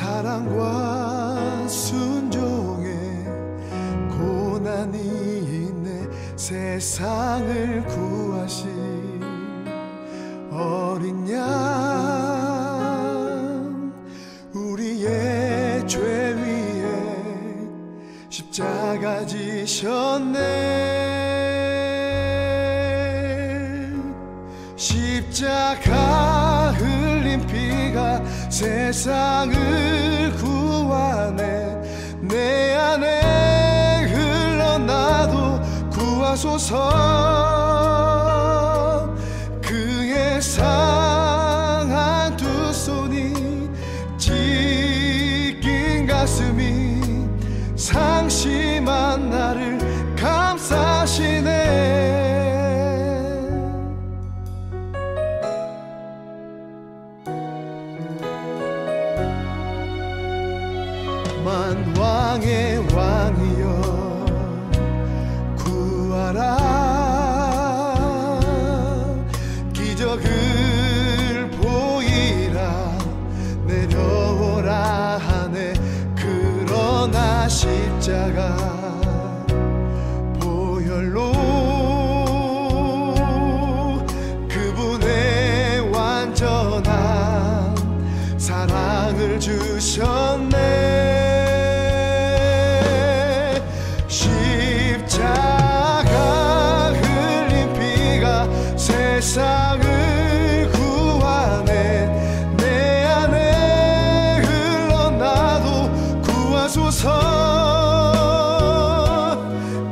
사랑과 순종에 고난이 있네. 세상을 구하신 어린 양, 우리의 죄 위에 십자가 지셨네. 십자가 흘린 피가 세상을 구하네. 내 안에 흘러나도 구하소서. 그의 상한 두 손이 찢긴 가슴이 상심한 나를 감싸시네. 만왕의 왕이여 구하라. 기적을 보이라. 내려오라 하네. 그러나 십자가 보혈로 그분의 완전한 사랑을 주셨네. 십자가 흘린 피가 세상을 구하네. 내 안에 흘러나도 구하소서.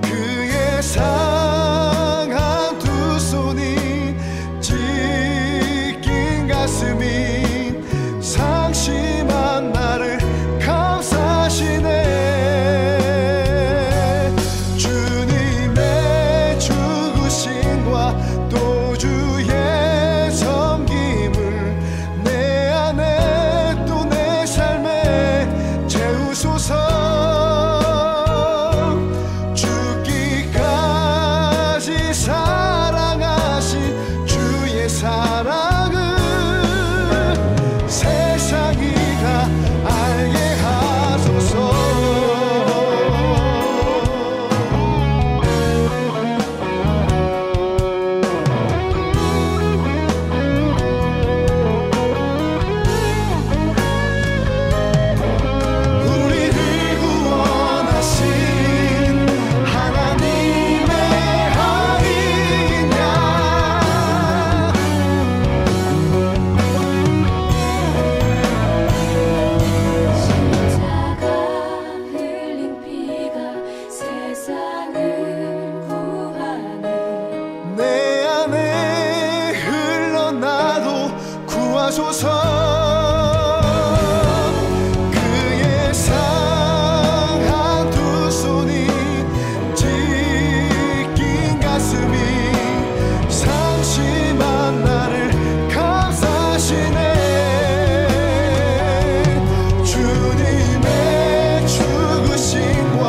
그의 상한 두 손이 찢긴 가슴이 상심한 나를 감싸시네. 주님의 죽으심과 또 주의 섬김을 내 안에 또 내 삶에 채우소서. 죽기까지 사랑하신 주의 사랑을 세상이 다 알게 하소서. 우리를 구원하신 하나님의 어린 양, 십자가 흘린 피가 세상을 구하네. 내 안에 흘러나도 구하소서. 그의 상한 두 손이 찢긴 가슴이 상심한 나를 감싸시네. 주님의 죽으심과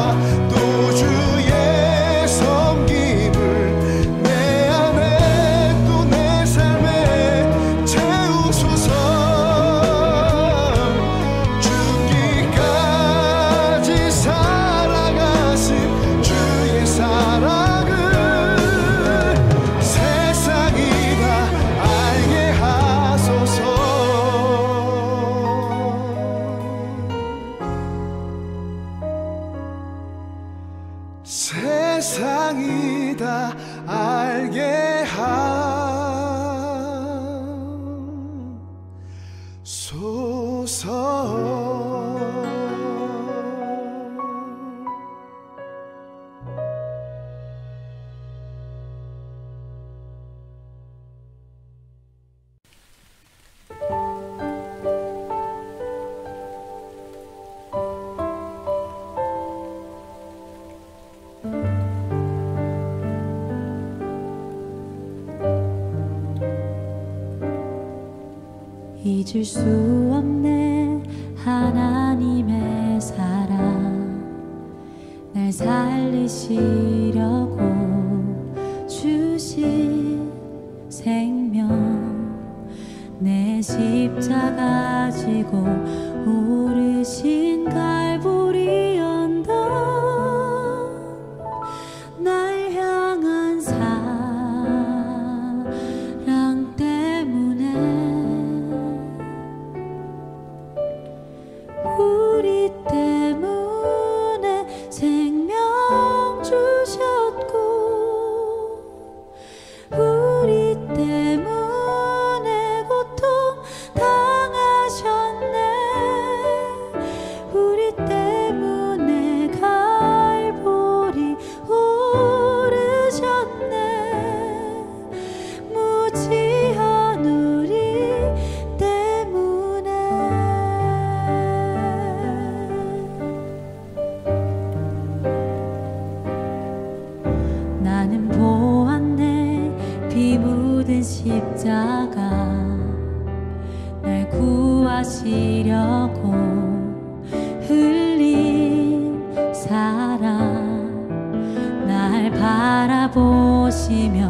또 주의 섬김을 내 안에 또 내 삶에 채우소서. 죽기까지 사랑하신 주의 사랑을 세상이 다 알게 하소서. 세상이 다 알게 잊을 수 없는 하나님의 사랑, 날 살리시려고 주신 생명, 내 십자가 지고 오르신 보시며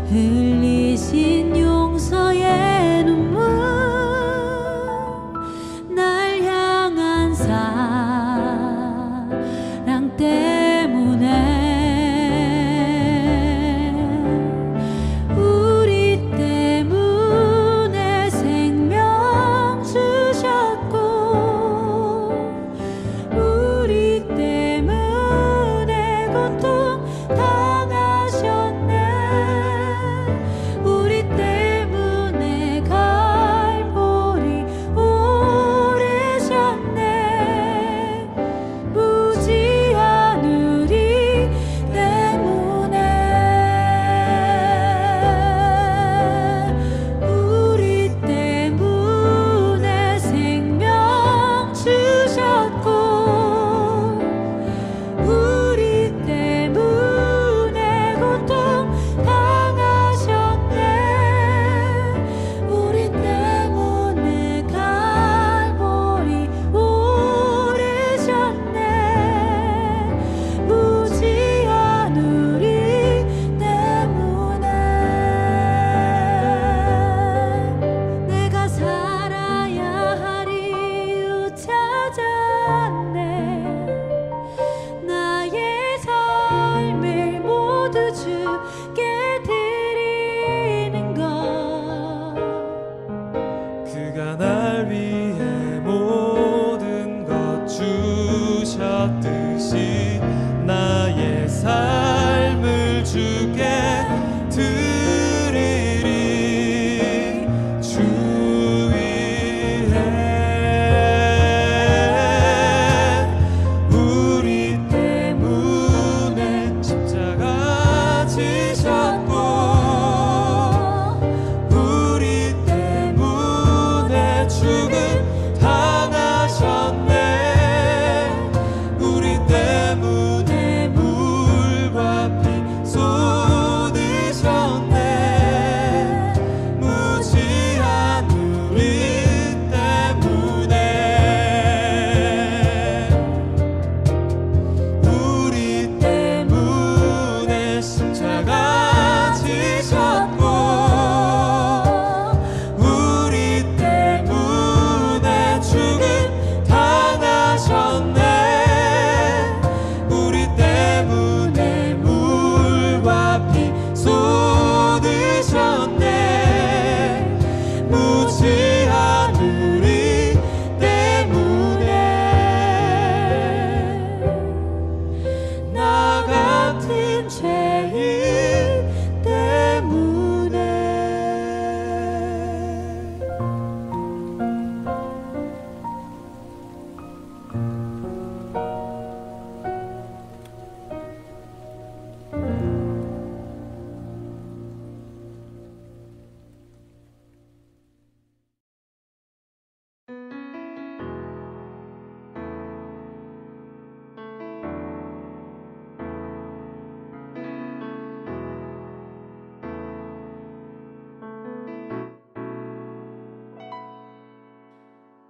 흘리신 용서의 눈물, 날 향한 사랑 때문에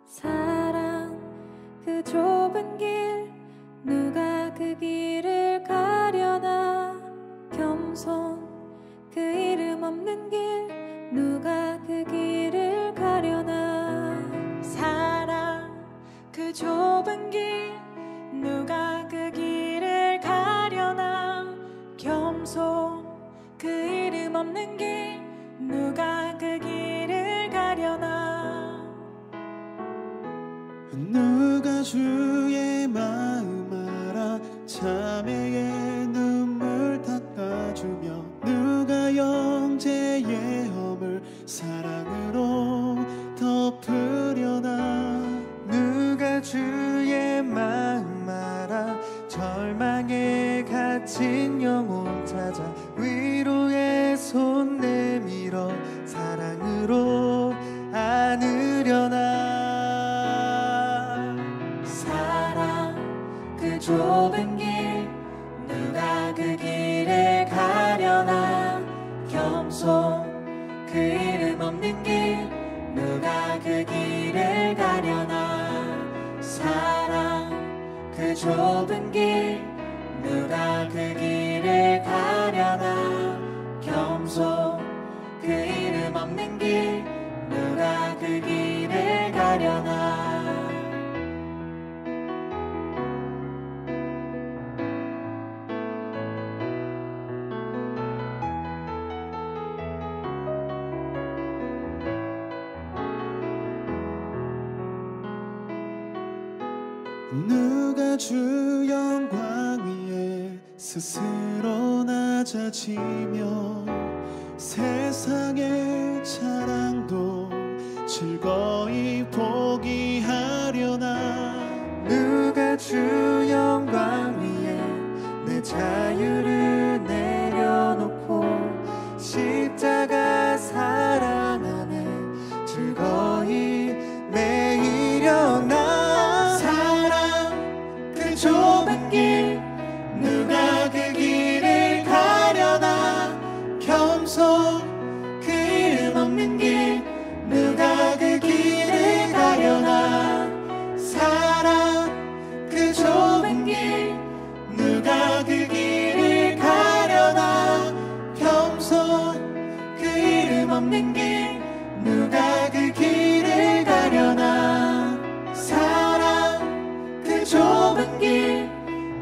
사랑 그 좁은 길 누가 그 길을 가려나, 겸손 그 이름 없는 길 누가 그 길을 가려나. 사랑 그 좁은 길 누가 그 길을 가려나, 겸손 그 이름 없는 길 누가 그 길을 가려나. 누가 주의 마음 알아 자매의 눈물 닦아주며, 누가 형제의 허물 사랑으로 덮으려나. 누가 주의 마음 알아 절망에 갇힌 영혼 찾아 위로의 손 내밀어 사랑으로 안으려나. 좁은 길 누가 그 길을 가려나, 겸손 그 이름 없는 길 누가 그 길을 가려나. 사랑 그 좁은 길 누가 그 길을 가려나, 길 누가 그 길을 가려나. 누가 주 영광 위에 스스로 낮아지며 세상의 자랑도 즐거이 포기하려나. 누가 주 영광 위에 내 자유를 내려놓고 십자가 사랑 안에 즐거이 매이려나. 좁은 길 누가 그 길을 가려나. 겸손 그 이름 없는 길 누가 그 길을 가려나. 사랑 그 좁은 길 누가 그 길을 가려나. 겸손 그 이름 없는 길 누가 그 길을 가려나. 사랑 그 좁은 길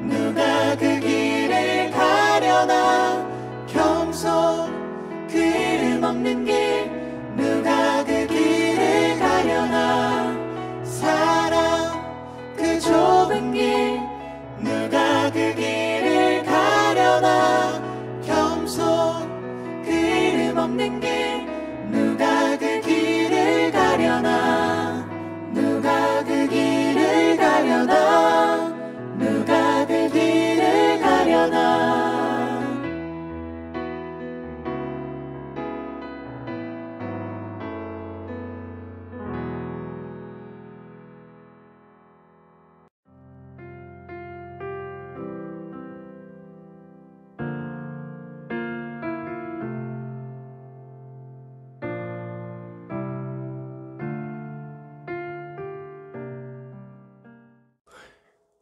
누가 그 길을 가려나. 겸손 그 이름 없는 길 누가 그 길을 가려나. 사랑 그 좁은 길 누가 그 길을 가려나. 겸손 그 이름 없는 길 누가 그 길을 가려나. 누가 그 길을 가려나. 누가 그 길을 가려나.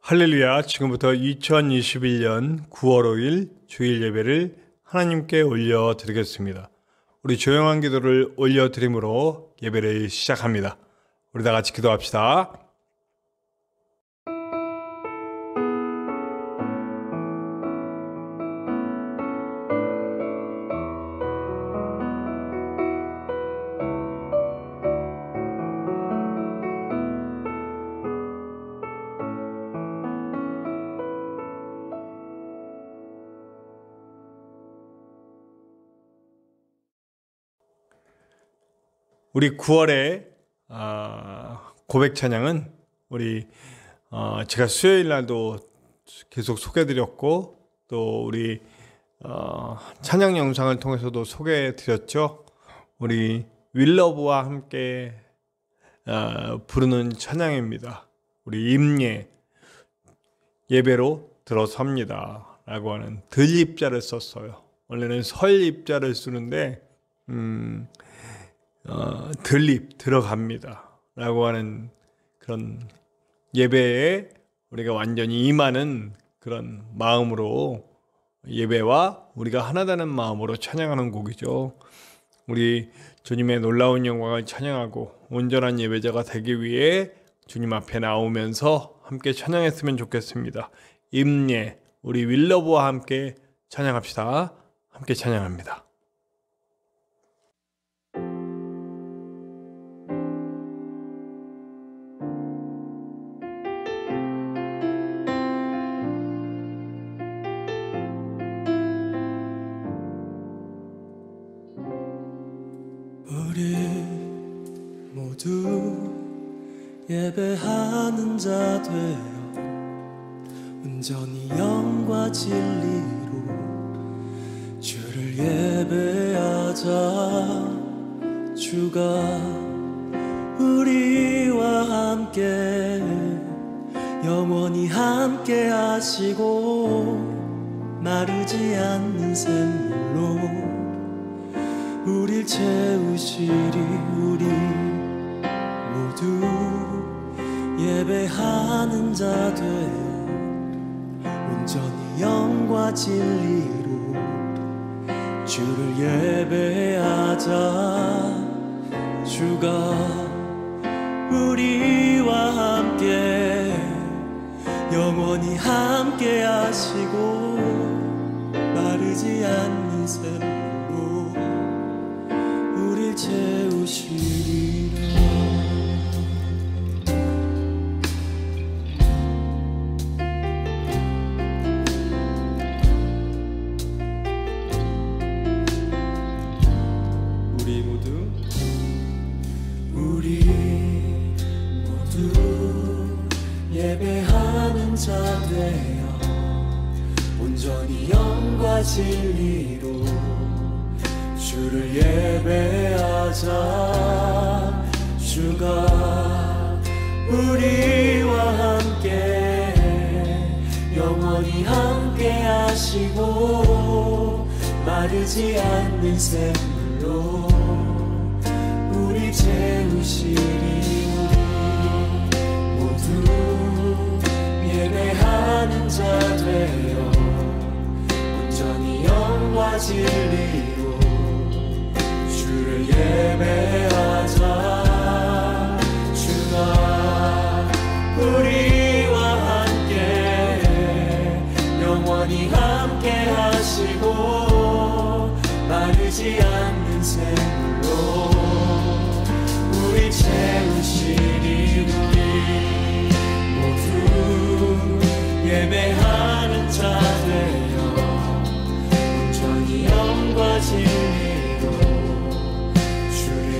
할렐루야. 지금부터 2021년 9월 5일 주일 예배를 하나님께 올려드리겠습니다. 우리 조용한 기도를 올려드림으로 예배를 시작합니다. 우리 다 같이 기도합시다. 우리 9월의 고백 찬양은 우리 제가 수요일 날도 계속 소개해드렸고 또 우리 찬양 영상을 통해서도 소개해드렸죠. 우리 윌러브와 함께 부르는 찬양입니다. 우리 임예 예배로 들어섭니다 라고 하는 들입자를 썼어요. 원래는 설입자를 쓰는데 들립 들어갑니다 라고 하는 그런 예배에 우리가 완전히 임하는 그런 마음으로 예배와 우리가 하나되는 마음으로 찬양하는 곡이죠. 우리 주님의 놀라운 영광을 찬양하고 온전한 예배자가 되기 위해 주님 앞에 나오면서 함께 찬양했으면 좋겠습니다. 임예 우리 윌러브와 함께 찬양합시다. 함께 찬양합니다. 우리 모두 예배하는 자 되어 온전히 영과 진리로 주를 예배하자. 주가 우리와 함께 영원히 함께 하시고 마르지 않는 샘물로 우릴 채우시리. 우리 모두 예배하는 자 되어 온전히 영과 진리로 주를 예배하자. 주가 우리와 함께 영원히 함께 하시고 마르지 않는 샘물로 우릴 채우시리라. 예배하는 자 되어 온전히 영과 진리로 주를 예배하자. 주가 우리와 함께 영원히 함께 하시고 마르지 않는 샘물로 우리 채우시리. 예배하는 자 되어 온전히 영과 진리로 주를 예배하자. 주가 우리와 함께 영원히 함께 하시고 마르지 않는 샘물로 우리 채우시리. 예배하는 자 되어 온전히 영과 진리로 주를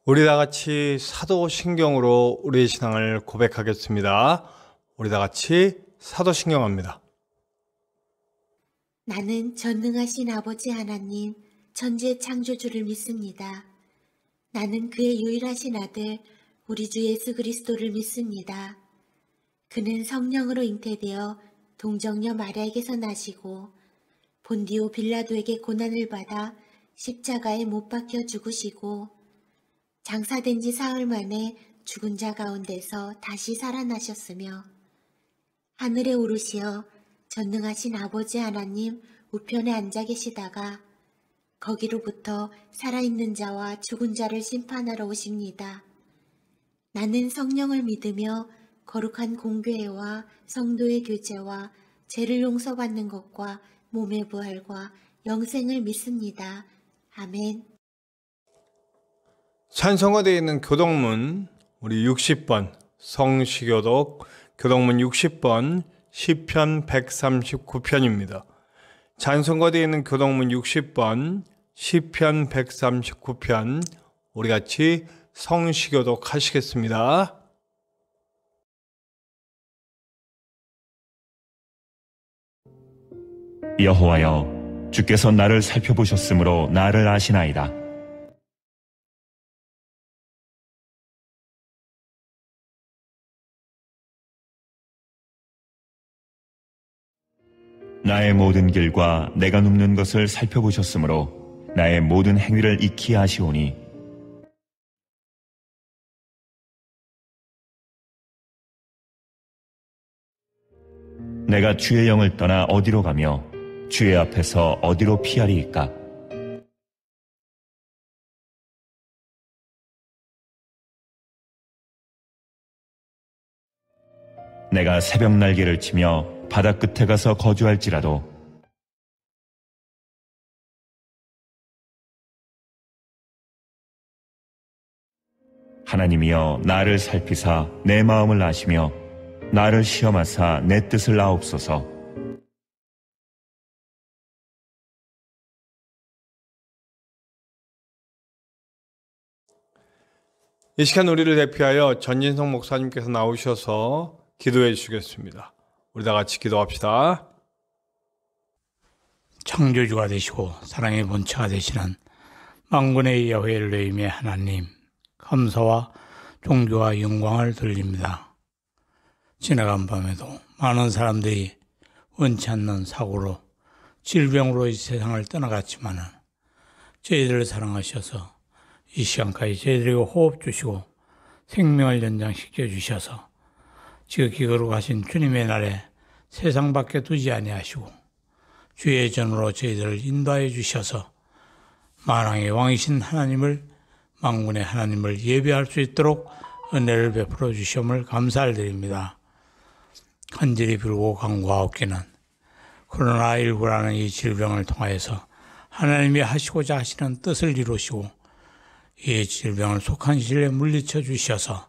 우리 다 같이 사도신경으로 우리의 신앙을 고백하겠습니다. 우리 다 같이 사도신경합니다. 나는 전능하신 아버지 하나님, 천지의 창조주를 믿습니다. 나는 그의 유일하신 아들, 우리 주 예수 그리스도를 믿습니다. 그는 성령으로 잉태되어 동정녀 마리아에게서 나시고 본디오 빌라도에게 고난을 받아 십자가에 못 박혀 죽으시고 장사된 지 사흘 만에 죽은 자 가운데서 다시 살아나셨으며 하늘에 오르시어 전능하신 아버지 하나님 우편에 앉아 계시다가 거기로부터 살아있는 자와 죽은 자를 심판하러 오십니다. 나는 성령을 믿으며 거룩한 공교회와 성도의 교제와 죄를 용서받는 것과 몸의 부활과 영생을 믿습니다. 아멘. 찬송가되어 있는 교동문 우리 60번 성시교독 교동문 60번 시편 139편입니다. 찬송가되어 있는 교동문 60번 시편 139편 우리 같이 성시교독 하시겠습니다. 여호와여, 주께서 나를 살펴보셨으므로 나를 아시나이다. 나의 모든 길과 내가 눕는 것을 살펴보셨으므로 나의 모든 행위를 익히 아시오니 내가 주의 영을 떠나 어디로 가며 주의 앞에서 어디로 피하리이까? 내가 새벽 날개를 치며 바다 끝에 가서 거주할지라도 하나님이여 나를 살피사 내 마음을 아시며 나를 시험하사 내 뜻을 아옵소서. 이 시간 우리를 대표하여 전진성 목사님께서 나오셔서 기도해 주시겠습니다. 우리 다 같이 기도합시다. 창조주가 되시고 사랑의 본체가 되시는 만군의 여호와 엘로힘의 하나님, 감사와 존귀와 영광을 돌립니다. 지나간 밤에도 많은 사람들이 원치 않는 사고로 질병으로 이 세상을 떠나갔지만 저희들을 사랑하셔서 이 시간까지 저희들에게 호흡 주시고 생명을 연장시켜 주셔서 지극히 거룩하신 주님의 날에 세상 밖에 두지 아니하시고 주의 전으로 저희들을 인도하여 주셔서 만왕의 왕이신 하나님을, 만군의 하나님을 예배할 수 있도록 은혜를 베풀어 주시옴을 감사를 드립니다. 간절히 빌고 간구하옵기는 코로나19라는 이 질병을 통하여서 하나님이 하시고자 하시는 뜻을 이루시고 이 질병을 속한 시일에 물리쳐 주셔서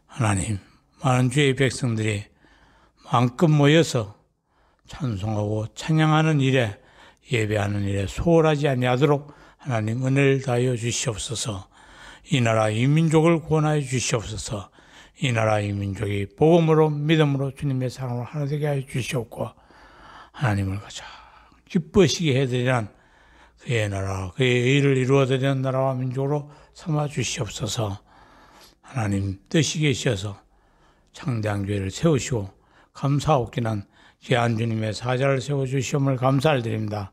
하나님, 많은 주의 백성들이 마음껏 모여서 찬송하고 찬양하는 일에, 예배하는 일에 소홀하지 아니하도록 하나님 은혜를 다하여 주시옵소서. 이 나라 이 민족을 구원하여 주시옵소서. 이 나라 이 민족이 복음으로 믿음으로 주님의 사랑으로 하나 되게 하여 주시옵고 하나님을 가장 기쁘시게 해드리는 그의 나라, 그의 의를 이루어드리는 나라와 민족으로 삼아 주시옵소서. 하나님 뜻이 계셔서 창대한 교회를 세우시고 감사옵기는 귀한 주님의 사자를 세워주시옴을 감사를 드립니다.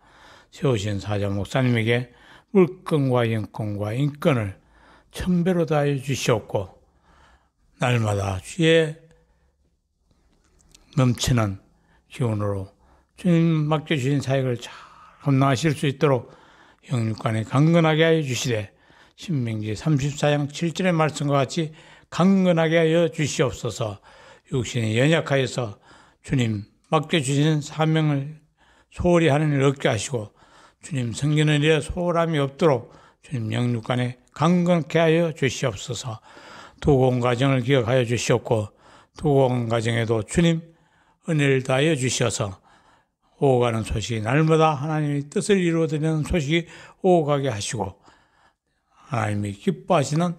세우신 사자 목사님에게 물건과 영권과 인권을 천배로 다해 주시옵고 날마다 주의 넘치는 기운으로 주님 맡겨주신 사역을 잘 감당하실 수 있도록 영육간에 강건하게 하여 주시되 신명기 34장 7절의 말씀과 같이 강건하게 하여 주시옵소서. 육신이 연약하여서 주님 맡겨주신 사명을 소홀히 하는 일을 얻게 하시고 주님 섬기는 일에 소홀함이 없도록 주님 영육간에 강건케 하여 주시옵소서. 두고 가정을 기억하여 주시옵고 두고 가정에도 주님 은혜를 다하여 주셔서 오가는 소식이 날마다 하나님의 뜻을 이루어드리는 소식이 오가게 하시고 하나님이 기뻐하시는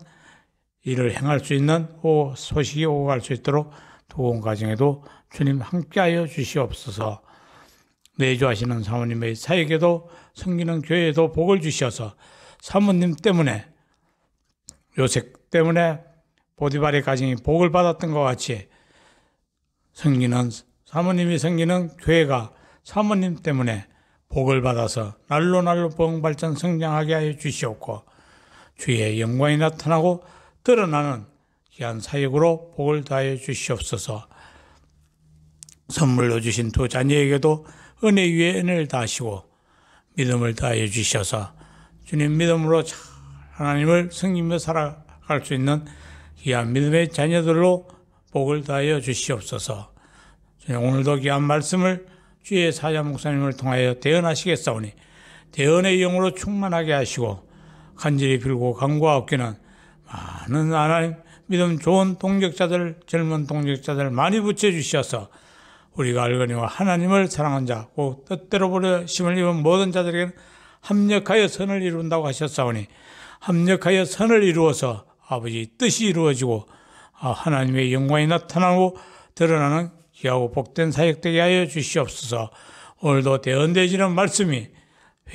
일을 행할 수 있는 소식이 오고 갈 수 있도록 두고 온 가정에도 주님 함께하여 주시옵소서. 내주하시는 사모님의 사역에도 섬기는 교회에도 복을 주셔서 사모님 때문에 요셉 때문에 보디발의 가정이 복을 받았던 것 같이 사모님이 섬기는 교회가 사모님 때문에 복을 받아서 날로 날로 복발전 성장하게 하여 주시옵고 주의 영광이 나타나고 드러나는 귀한 사역으로 복을 다하여 주시옵소서. 선물로 주신 두 자녀에게도 은혜 위에 은혜를 다하시고 믿음을 다하여 주셔서 주님 믿음으로 잘 하나님을 섬기며 살아갈 수 있는 귀한 믿음의 자녀들로 복을 다하여 주시옵소서. 주님 오늘도 귀한 말씀을 주의 사자 목사님을 통하여 대언하시겠사오니 대언의 영으로 충만하게 하시고 간절히 빌고 간구하 없기는 많은 하나님 믿음 좋은 동력자들 젊은 동력자들 많이 붙여주셔서 우리가 알거니와 하나님을 사랑한 자, 곧 뜻대로 부르심을 입은 모든 자들에게는 합력하여 선을 이룬다고 하셨사오니 합력하여 선을 이루어서 아버지 뜻이 이루어지고 하나님의 영광이 나타나고 드러나는 귀하고 복된 사역되게 하여 주시옵소서. 오늘도 대언되지는 말씀이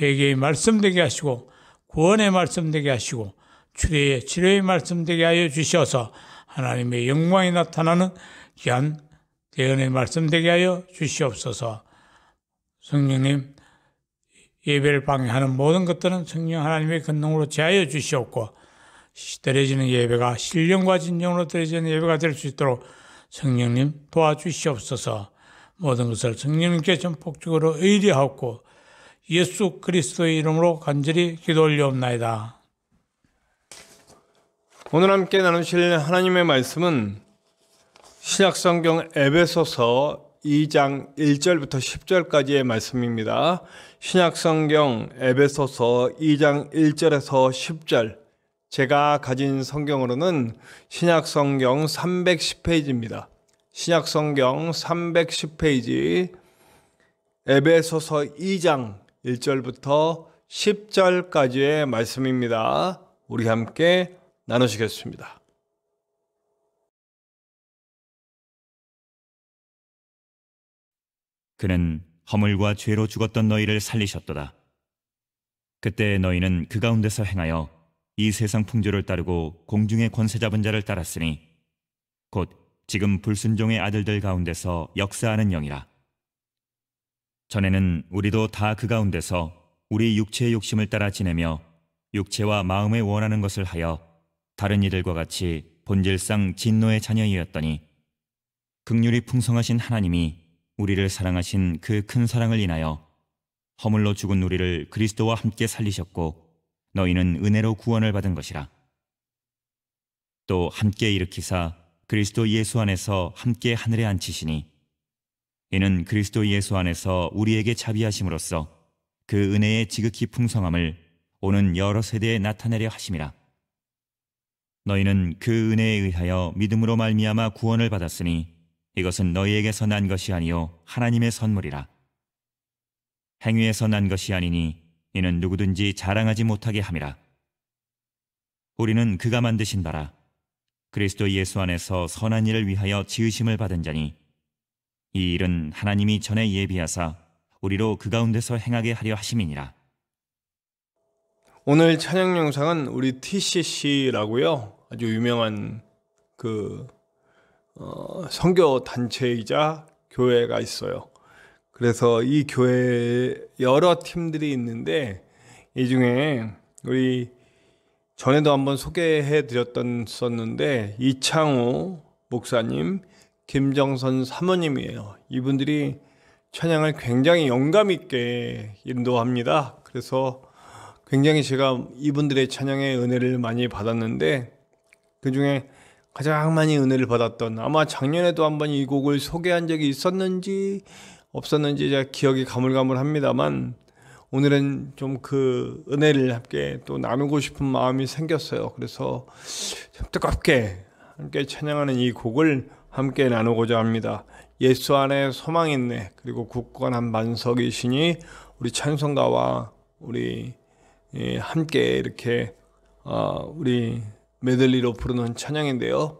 회개의 말씀 되게 하시고 구원의 말씀 되게 하시고 치료의 말씀 되게 하여 주셔서 하나님의 영광이 나타나는 귀한 대언의 말씀 되게 하여 주시옵소서. 성령님 예배를 방해하는 모든 것들은 성령 하나님의 권능으로 제하여 주시옵고 드려지는 예배가 신령과 진정으로 드려지는 예배가 될 수 있도록 성령님 도와주시옵소서. 모든 것을 성령님께 전폭적으로 의뢰하옵고 예수 그리스도의 이름으로 간절히 기도 올리옵나이다. 오늘 함께 나누실 하나님의 말씀은 신약성경 에베소서 2장 1절부터 10절까지의 말씀입니다. 신약성경 에베소서 2장 1절에서 10절, 제가 가진 성경으로는 신약성경 310페이지입니다. 신약성경 310페이지 에베소서 2장 1절부터 10절까지의 말씀입니다. 우리 함께 나누시겠습니다. 그는 허물과 죄로 죽었던 너희를 살리셨도다. 그때 너희는 그 가운데서 행하여 이 세상 풍조를 따르고 공중의 권세 잡은 자를 따랐으니 곧 지금 불순종의 아들들 가운데서 역사하는 영이라. 전에는 우리도 다 그 가운데서 우리 육체의 욕심을 따라 지내며 육체와 마음에 원하는 것을 하여 다른 이들과 같이 본질상 진노의 자녀이었더니 긍휼이 풍성하신 하나님이 우리를 사랑하신 그 큰 사랑을 인하여 허물로 죽은 우리를 그리스도와 함께 살리셨고 너희는 은혜로 구원을 받은 것이라. 또 함께 일으키사 그리스도 예수 안에서 함께 하늘에 앉히시니 이는 그리스도 예수 안에서 우리에게 자비하심으로써 그 은혜의 지극히 풍성함을 오는 여러 세대에 나타내려 하심이라. 너희는 그 은혜에 의하여 믿음으로 말미암아 구원을 받았으니 이것은 너희에게서 난 것이 아니요 하나님의 선물이라. 행위에서 난 것이 아니니 이는 누구든지 자랑하지 못하게 함이라. 우리는 그가 만드신 바라 그리스도 예수 안에서 선한 일을 위하여 지으심을 받은 자니 이 일은 하나님이 전에 예비하사 우리로 그 가운데서 행하게 하려 하심이니라. 오늘 찬양 영상은 우리 TCC라고요. 아주 유명한 선교 단체이자 교회가 있어요. 그래서 이 교회에 여러 팀들이 있는데 이 중에 우리 전에도 한번 소개해 드렸었는데 이창호 목사님, 김정선 사모님이에요. 이분들이 찬양을 굉장히 영감 있게 인도합니다. 그래서 굉장히 제가 이분들의 찬양의 은혜를 많이 받았는데 그중에 가장 많이 은혜를 받았던, 아마 작년에도 한번 이 곡을 소개한 적이 있었는지 없었는지 제가 기억이 가물가물합니다만 오늘은 좀 그 은혜를 함께 또 나누고 싶은 마음이 생겼어요. 그래서 뜨겁게 함께 찬양하는 이 곡을 함께 나누고자 합니다. 예수 안에 소망 있네, 그리고 굳건한 반석이시니 우리 찬송가와 우리 함께 이렇게 우리 메들리로 부르는 찬양인데요.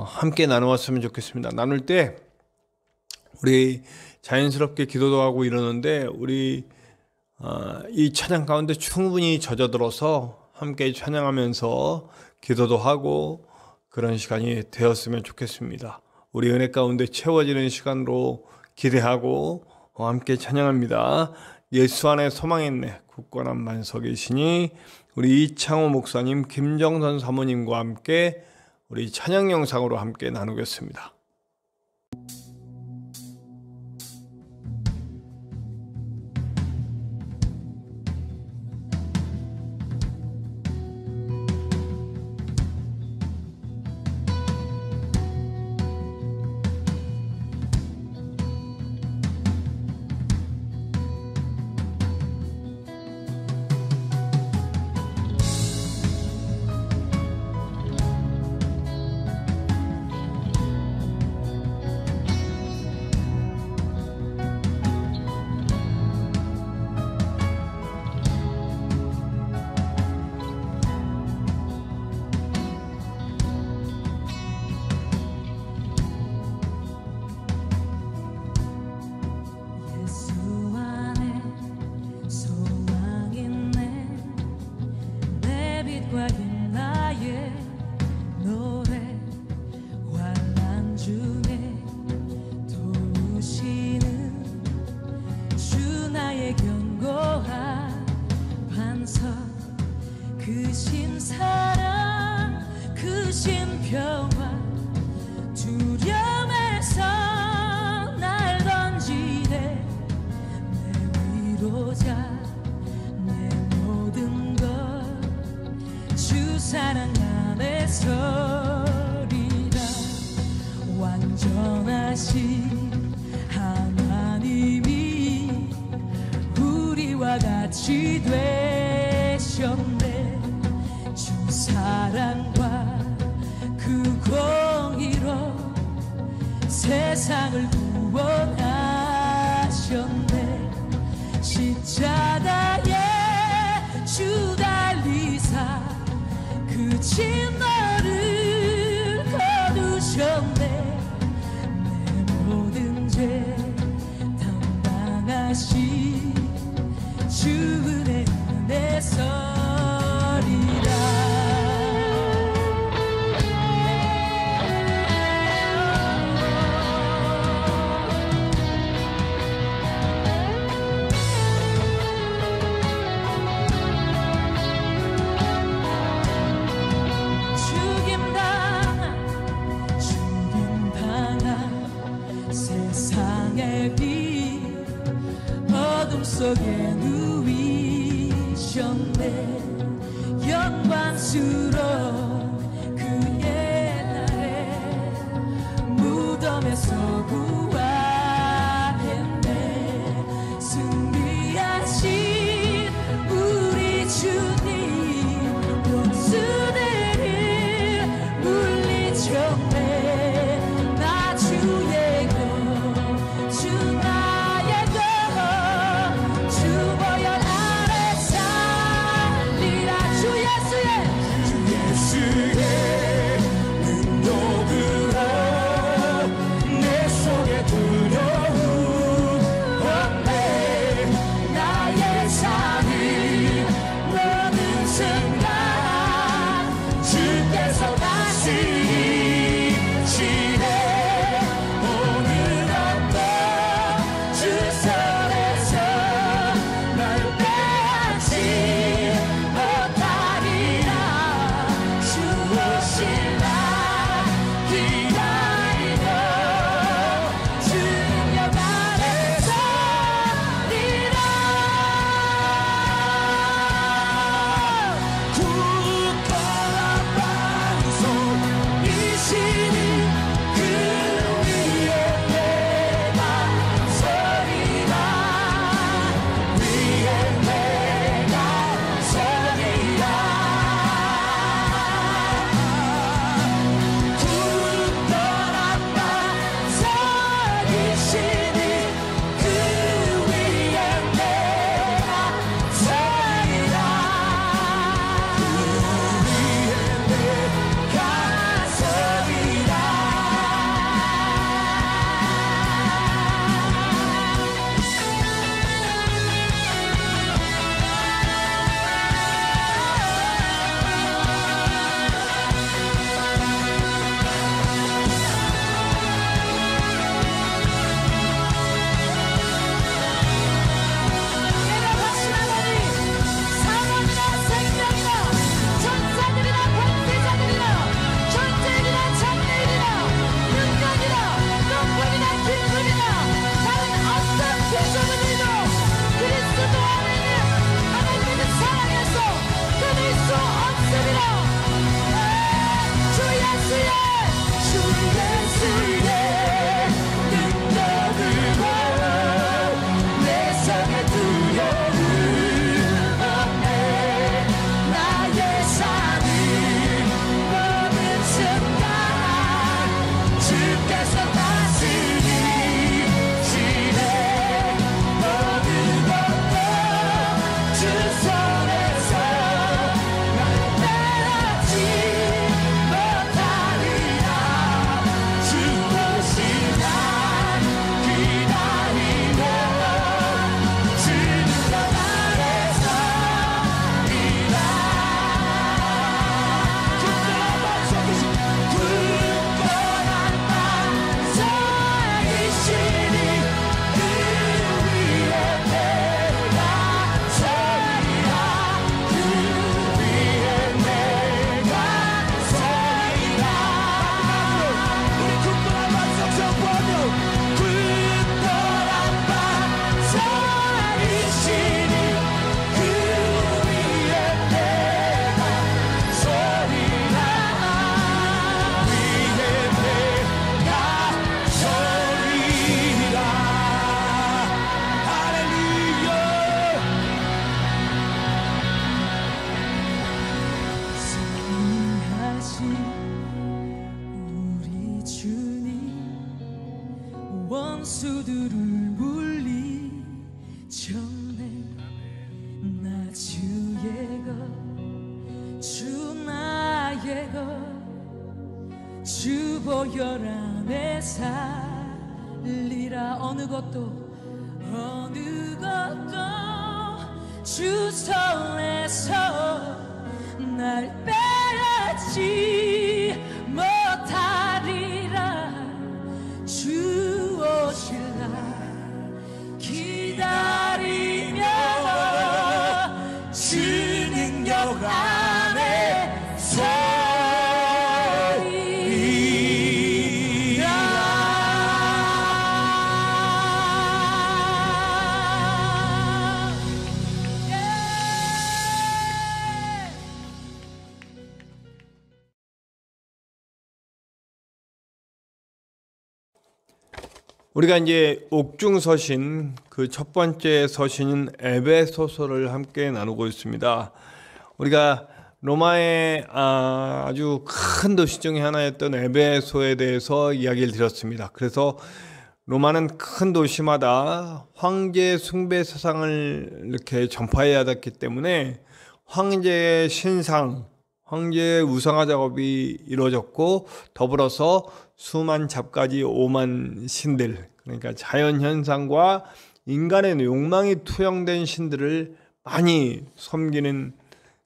함께 나누었으면 좋겠습니다. 나눌 때 우리 자연스럽게 기도도 하고 이러는데 우리 이 찬양 가운데 충분히 젖어들어서 함께 찬양하면서 기도도 하고 그런 시간이 되었으면 좋겠습니다. 우리 은혜 가운데 채워지는 시간으로 기대하고 함께 찬양합니다. 예수 안에 소망했네 굳건한 만석이시니 우리 이창호 목사님, 김정선 사모님과 함께 우리 찬양 영상으로 함께 나누겠습니다. 같이 되셨네. 주 사랑과 그 공의로 세상을 구원하셨네. 십자가에 주 달리사 그 진노를 거두셨네. 내 모든 죄 담당하신 주 은혜 서리라. 죽임당한 세상의 비 어둠 속에 누이셨네. 영광스러운 그의 날에 무덤에서 부활했네. 승리하신 우리 주님 원수들을 물리쳤네. 나 주의 것 주 나의 것 주 보혈 아래 살리라. 주 예수의 주 원수들을 물리쳤네. 나 주의 것, 주 나의 것, 주 보혈 안에 살리라. 어느 것도 주 손에서 날 빼앗지 못하리라. 주 오실라 기다리며 주 능력 안에 우리가 이제 옥중서신 그 첫 번째 서신인 에베소서를 함께 나누고 있습니다. 우리가 로마의 아주 큰 도시 중에 하나였던 에베소에 대해서 이야기를 드렸습니다. 그래서 로마는 큰 도시마다 황제 숭배 사상을 이렇게 전파해야 했기 때문에 황제의 신상, 황제의 우상화 작업이 이루어졌고, 더불어서 수만 잡가지 오만 신들, 그러니까 자연현상과 인간의 욕망이 투영된 신들을 많이 섬기는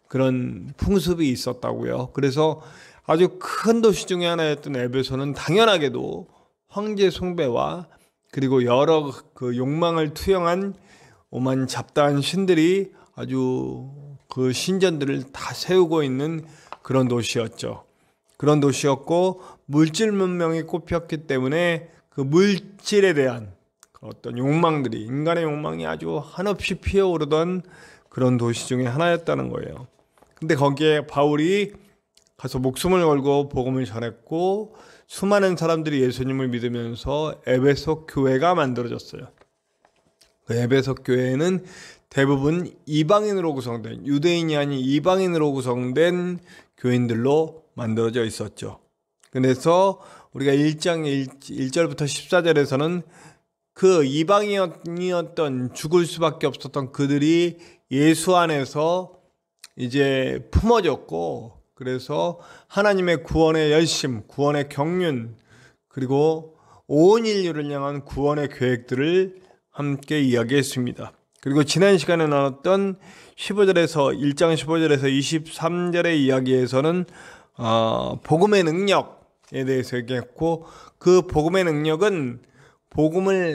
그런 풍습이 있었다고요. 그래서 아주 큰 도시 중에 하나였던 에베소는 당연하게도 황제 숭배와 그리고 여러 그 욕망을 투영한 오만 잡다한 신들이 아주 그 신전들을 다 세우고 있는 그런 도시였죠. 그런 도시였고, 물질 문명이 꼽혔기 때문에 그 물질에 대한 어떤 욕망들이, 인간의 욕망이 아주 한없이 피어오르던 그런 도시 중에 하나였다는 거예요. 근데 거기에 바울이 가서 목숨을 걸고 복음을 전했고, 수많은 사람들이 예수님을 믿으면서 에베소 교회가 만들어졌어요. 그 에베소 교회는 대부분 이방인으로 구성된, 유대인이 아닌 이방인으로 구성된 교인들로 만들어져 있었죠. 그래서 우리가 1장 1절부터 14절에서는 그 이방인이었던, 죽을 수밖에 없었던 그들이 예수 안에서 이제 품어졌고, 그래서 하나님의 구원의 열심, 구원의 경륜, 그리고 온 인류를 향한 구원의 계획들을 함께 이야기했습니다. 그리고 지난 시간에 나눴던 15절에서 1장 15절에서 23절의 이야기에서는 복음의 능력에 대해서 얘기했고, 그 복음의 능력은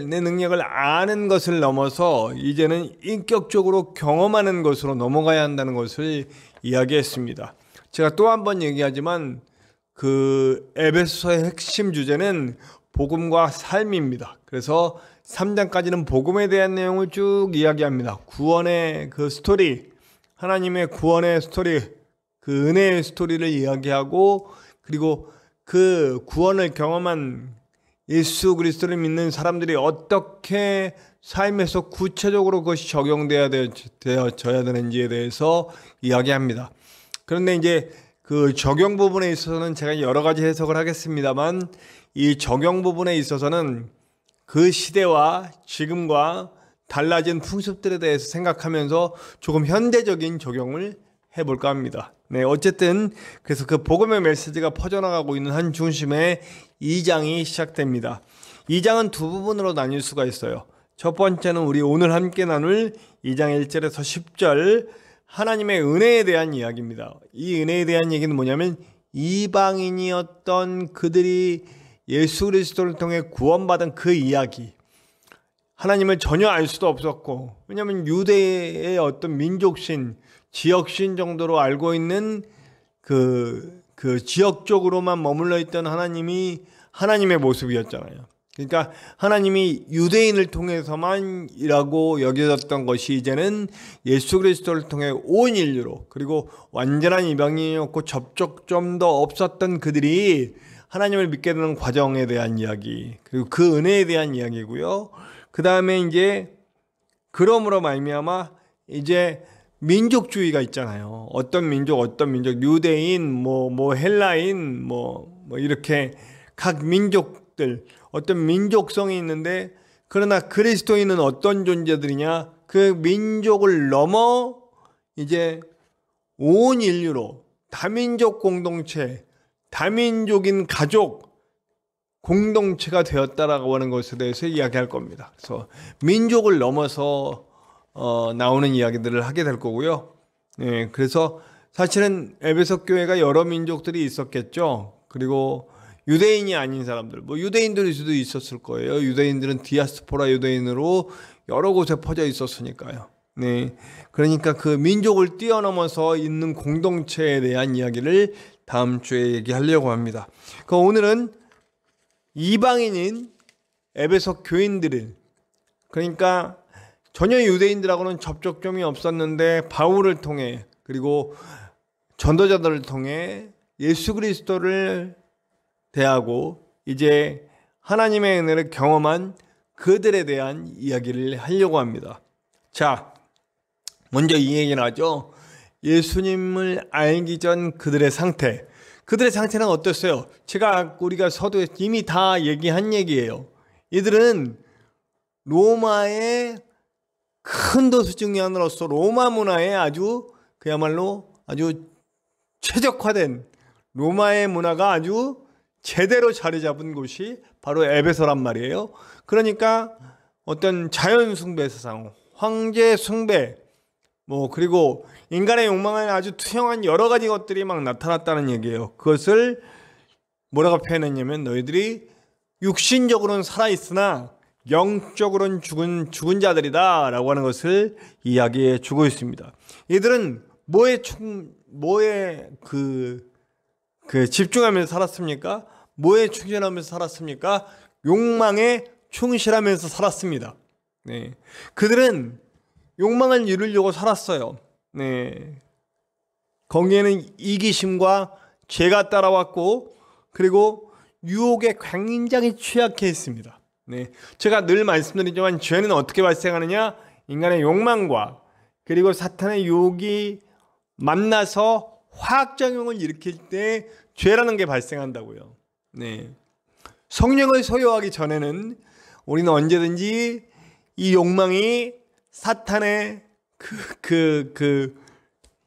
내 능력을 아는 것을 넘어서 이제는 인격적으로 경험하는 것으로 넘어가야 한다는 것을 이야기했습니다. 제가 또 한 번 얘기하지만 그 에베소서의 핵심 주제는 복음과 삶입니다. 그래서 3장까지는 복음에 대한 내용을 쭉 이야기합니다. 구원의 그 스토리, 하나님의 구원의 스토리, 그 은혜의 스토리를 이야기하고, 그리고 그 구원을 경험한 예수 그리스도를 믿는 사람들이 어떻게 삶에서 구체적으로 그것이 적용되어져야 되는지에 대해서 이야기합니다. 그런데 이제 그 적용 부분에 있어서는 제가 여러 가지 해석을 하겠습니다만, 이 적용 부분에 있어서는 그 시대와 지금과 달라진 풍습들에 대해서 생각하면서 조금 현대적인 적용을 해볼까 합니다. 네, 어쨌든 그래서 그 복음의 메시지가 퍼져나가고 있는 한 중심에 2장이 시작됩니다. 2장은 두 부분으로 나뉠 수가 있어요. 첫 번째는 우리 오늘 함께 나눌 2장 1절에서 10절 하나님의 은혜에 대한 이야기입니다. 이 은혜에 대한 얘기는 뭐냐면 이방인이었던 그들이 예수 그리스도를 통해 구원받은 그 이야기. 하나님을 전혀 알 수도 없었고, 왜냐하면 유대의 어떤 민족신, 지역신 정도로 알고 있는 그 지역적으로만 머물러 있던 하나님이 하나님의 모습이었잖아요. 그러니까 하나님이 유대인을 통해서만이라고 여겨졌던 것이 이제는 예수 그리스도를 통해 온 인류로, 그리고 완전한 이방인이었고 접촉점도 없었던 그들이 하나님을 믿게 되는 과정에 대한 이야기, 그리고 그 은혜에 대한 이야기고요. 그 다음에 이제 그러므로 말미암아 이제 민족주의가 있잖아요. 어떤 민족, 유대인, 뭐 헬라인, 뭐 이렇게 각 민족들 어떤 민족성이 있는데, 그러나 그리스도인은 어떤 존재들이냐? 그 민족을 넘어 이제 온 인류로 다민족 공동체, 다민족인 가족 공동체가 되었다라고 하는 것에 대해서 이야기할 겁니다. 그래서 민족을 넘어서 나오는 이야기들을 하게 될 거고요. 네, 그래서 사실은 에베소 교회가 여러 민족들이 있었겠죠. 그리고 유대인이 아닌 사람들, 뭐 유대인들일 수도 있었을 거예요. 유대인들은 디아스포라 유대인으로 여러 곳에 퍼져 있었으니까요. 네, 그러니까 그 민족을 뛰어넘어서 있는 공동체에 대한 이야기를 다음 주에 얘기하려고 합니다. 그 오늘은 이방인인 에베소 교인들을, 그러니까 전혀 유대인들하고는 접촉점이 없었는데 바울을 통해, 그리고 전도자들을 통해 예수 그리스도를 대하고 이제 하나님의 은혜를 경험한 그들에 대한 이야기를 하려고 합니다. 자, 먼저 이 얘기는 하죠. 예수님을 알기 전 그들의 상태. 그들의 상태는 어땠어요? 우리가 서두에 이미 다 얘기한 얘기예요. 이들은 로마의 큰 도시 중의 하나로서 로마 문화에 그야말로 아주 최적화된 로마의 문화가 아주 제대로 자리 잡은 곳이 바로 에베소란 말이에요. 그러니까 어떤 자연 숭배 세상, 황제 숭배, 그리고 인간의 욕망을 아주 투영한 여러 가지 것들이 막 나타났다는 얘기예요. 그것을 뭐라고 표현했냐면, 너희들이 육신적으로는 살아있으나 영적으로는 죽은 자들이다 라고 하는 것을 이야기해 주고 있습니다. 이들은 뭐에 집중하면서 살았습니까? 뭐에 충실하면서 살았습니까? 욕망에 충실하면서 살았습니다. 네. 그들은 욕망을 이루려고 살았어요. 네. 거기에는 이기심과 죄가 따라왔고, 그리고 유혹에 굉장히 취약해 있습니다. 네. 제가 늘 말씀드리지만 죄는 어떻게 발생하느냐? 인간의 욕망과 그리고 사탄의 유혹이 만나서 화학작용을 일으킬 때 죄라는 게 발생한다고요. 네. 성령을 소유하기 전에는 우리는 언제든지 이 욕망이 사탄의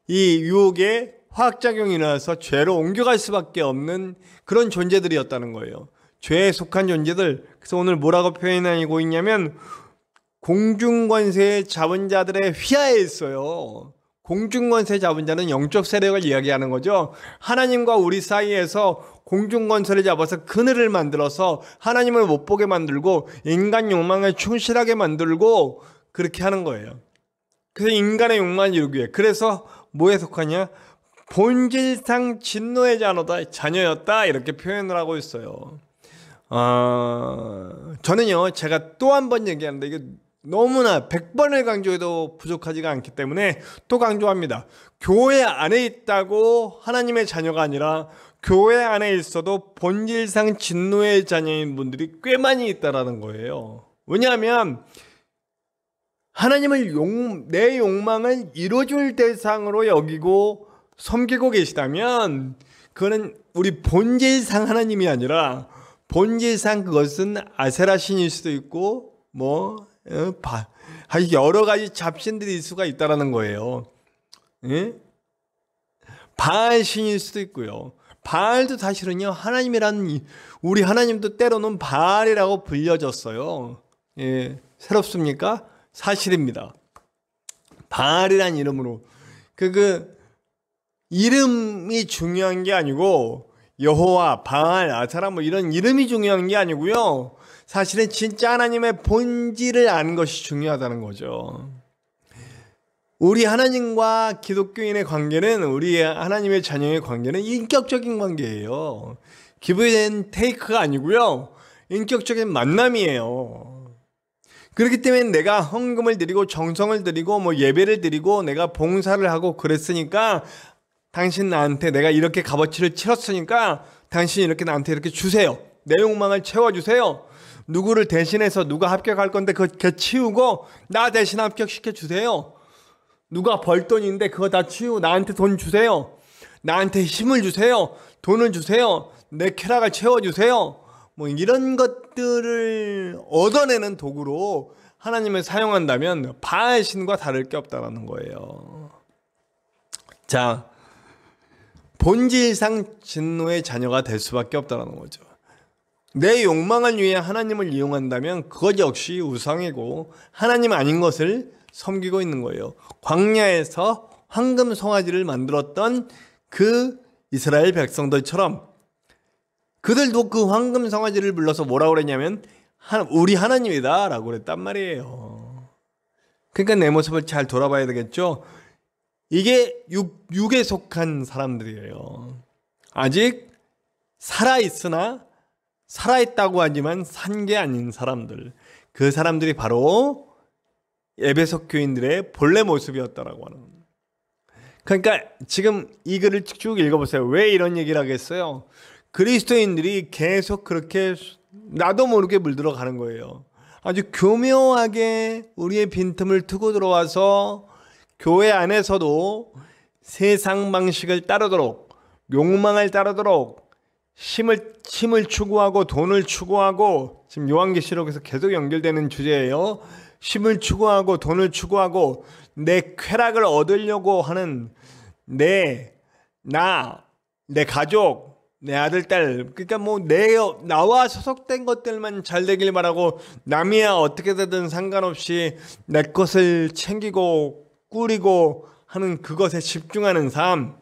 이 유혹에 화학작용이 일어나서 죄로 옮겨갈 수밖에 없는 그런 존재들이었다는 거예요. 죄에 속한 존재들. 그래서 오늘 뭐라고 표현하고 있냐면, 공중권세 잡은 자들의 휘하에 있어요. 공중권세 잡은 자는 영적 세력을 이야기하는 거죠. 하나님과 우리 사이에서 공중권세를 잡아서 그늘을 만들어서 하나님을 못 보게 만들고 인간 욕망에 충실하게 만들고 그렇게 하는 거예요. 그래서 인간의 욕망을 이루기 위해. 그래서 뭐에 속하냐? 본질상 진노의 자녀였다 이렇게 표현을 하고 있어요. 저는요, 제가 또 한 번 얘기하는데 이게 너무나 100번을 강조해도 부족하지가 않기 때문에 또 강조합니다. 교회 안에 있다고 하나님의 자녀가 아니라 교회 안에 있어도 본질상 진노의 자녀인 분들이 꽤 많이 있다라는 거예요. 왜냐하면 하나님을 내 욕망을 이루어줄 대상으로 여기고 섬기고 계시다면 그거는 우리 본질상 하나님이 아니라 본질상 그것은 아세라 신일 수도 있고 여러 가지 잡신들일 수가 있다라는 거예요. 예? 바알 신일 수도 있고요. 바알도 사실은요, 하나님이란, 우리 하나님도 때로는 바알이라고 불려졌어요. 예, 새롭습니까? 사실입니다. 바알이란 이름으로. 이름이 중요한 게 아니고, 여호와, 바알, 아세라 이런 이름이 중요한 게 아니고요. 사실은 진짜 하나님의 본질을 아는 것이 중요하다는 거죠. 우리 하나님과 기독교인의 관계는, 우리 하나님의 자녀의 관계는 인격적인 관계예요. 기브 앤 테이크가 아니고요. 인격적인 만남이에요. 그렇기 때문에 내가 헌금을 드리고 정성을 드리고 예배를 드리고 내가 봉사를 하고 그랬으니까 당신 나한테 내가 이렇게 값어치를 치렀으니까 당신이 이렇게 나한테 이렇게 주세요. 내 욕망을 채워주세요. 누구를 대신해서 누가 합격할 건데 그거 치우고 나 대신 합격시켜 주세요. 누가 벌 돈인데 그거 다 치우고 나한테 돈 주세요. 나한테 힘을 주세요. 돈을 주세요. 내 쾌락을 채워주세요. 이런 것들을 얻어내는 도구로 하나님을 사용한다면 바알 신과 다를 게 없다는 거예요. 자, 본질상 진노의 자녀가 될 수밖에 없다는 거죠. 내 욕망을 위해 하나님을 이용한다면 그것 역시 우상이고 하나님 아닌 것을 섬기고 있는 거예요. 광야에서 황금 송아지를 만들었던 그 이스라엘 백성들처럼 그들도 그 황금 송아지를 불러서 뭐라고 그랬냐면 우리 하나님이다 라고 그랬단 말이에요. 그러니까 내 모습을 잘 돌아봐야 되겠죠. 이게 육에 속한 사람들이에요. 아직 살아있으나 살아있다고 하지만 산 게 아닌 사람들. 그 사람들이 바로 에베소 교인들의 본래 모습이었다라고 하는 겁니다. 그러니까 지금 이 글을 쭉 읽어보세요. 왜 이런 얘기를 하겠어요? 그리스도인들이 계속 그렇게 나도 모르게 물들어 가는 거예요. 아주 교묘하게 우리의 빈틈을 트고 들어와서 교회 안에서도 세상 방식을 따르도록, 욕망을 따르도록 힘을 추구하고 돈을 추구하고, 지금 요한계시록에서 계속 연결되는 주제예요. 힘을 추구하고 돈을 추구하고 내 쾌락을 얻으려고 하는 내 가족, 내 아들, 딸, 그러니까 나와 소속된 것들만 잘 되길 바라고 남이야 어떻게 되든 상관없이 내 것을 챙기고 꾸리고 하는 그것에 집중하는 삶,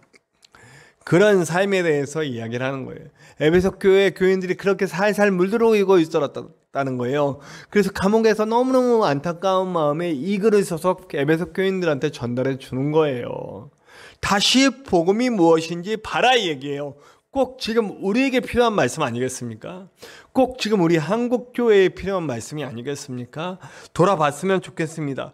그런 삶에 대해서 이야기를 하는 거예요. 에베소 교회 교인들이 그렇게 살살 물들어오고 있었다는 거예요. 그래서 감옥에서 너무너무 안타까운 마음에 이 글을 써서 에베소 교인들한테 전달해 주는 거예요. 다시 복음이 무엇인지 봐라 이 얘기예요. 꼭 지금 우리에게 필요한 말씀 아니겠습니까? 꼭 지금 우리 한국교회에 필요한 말씀이 아니겠습니까? 돌아봤으면 좋겠습니다.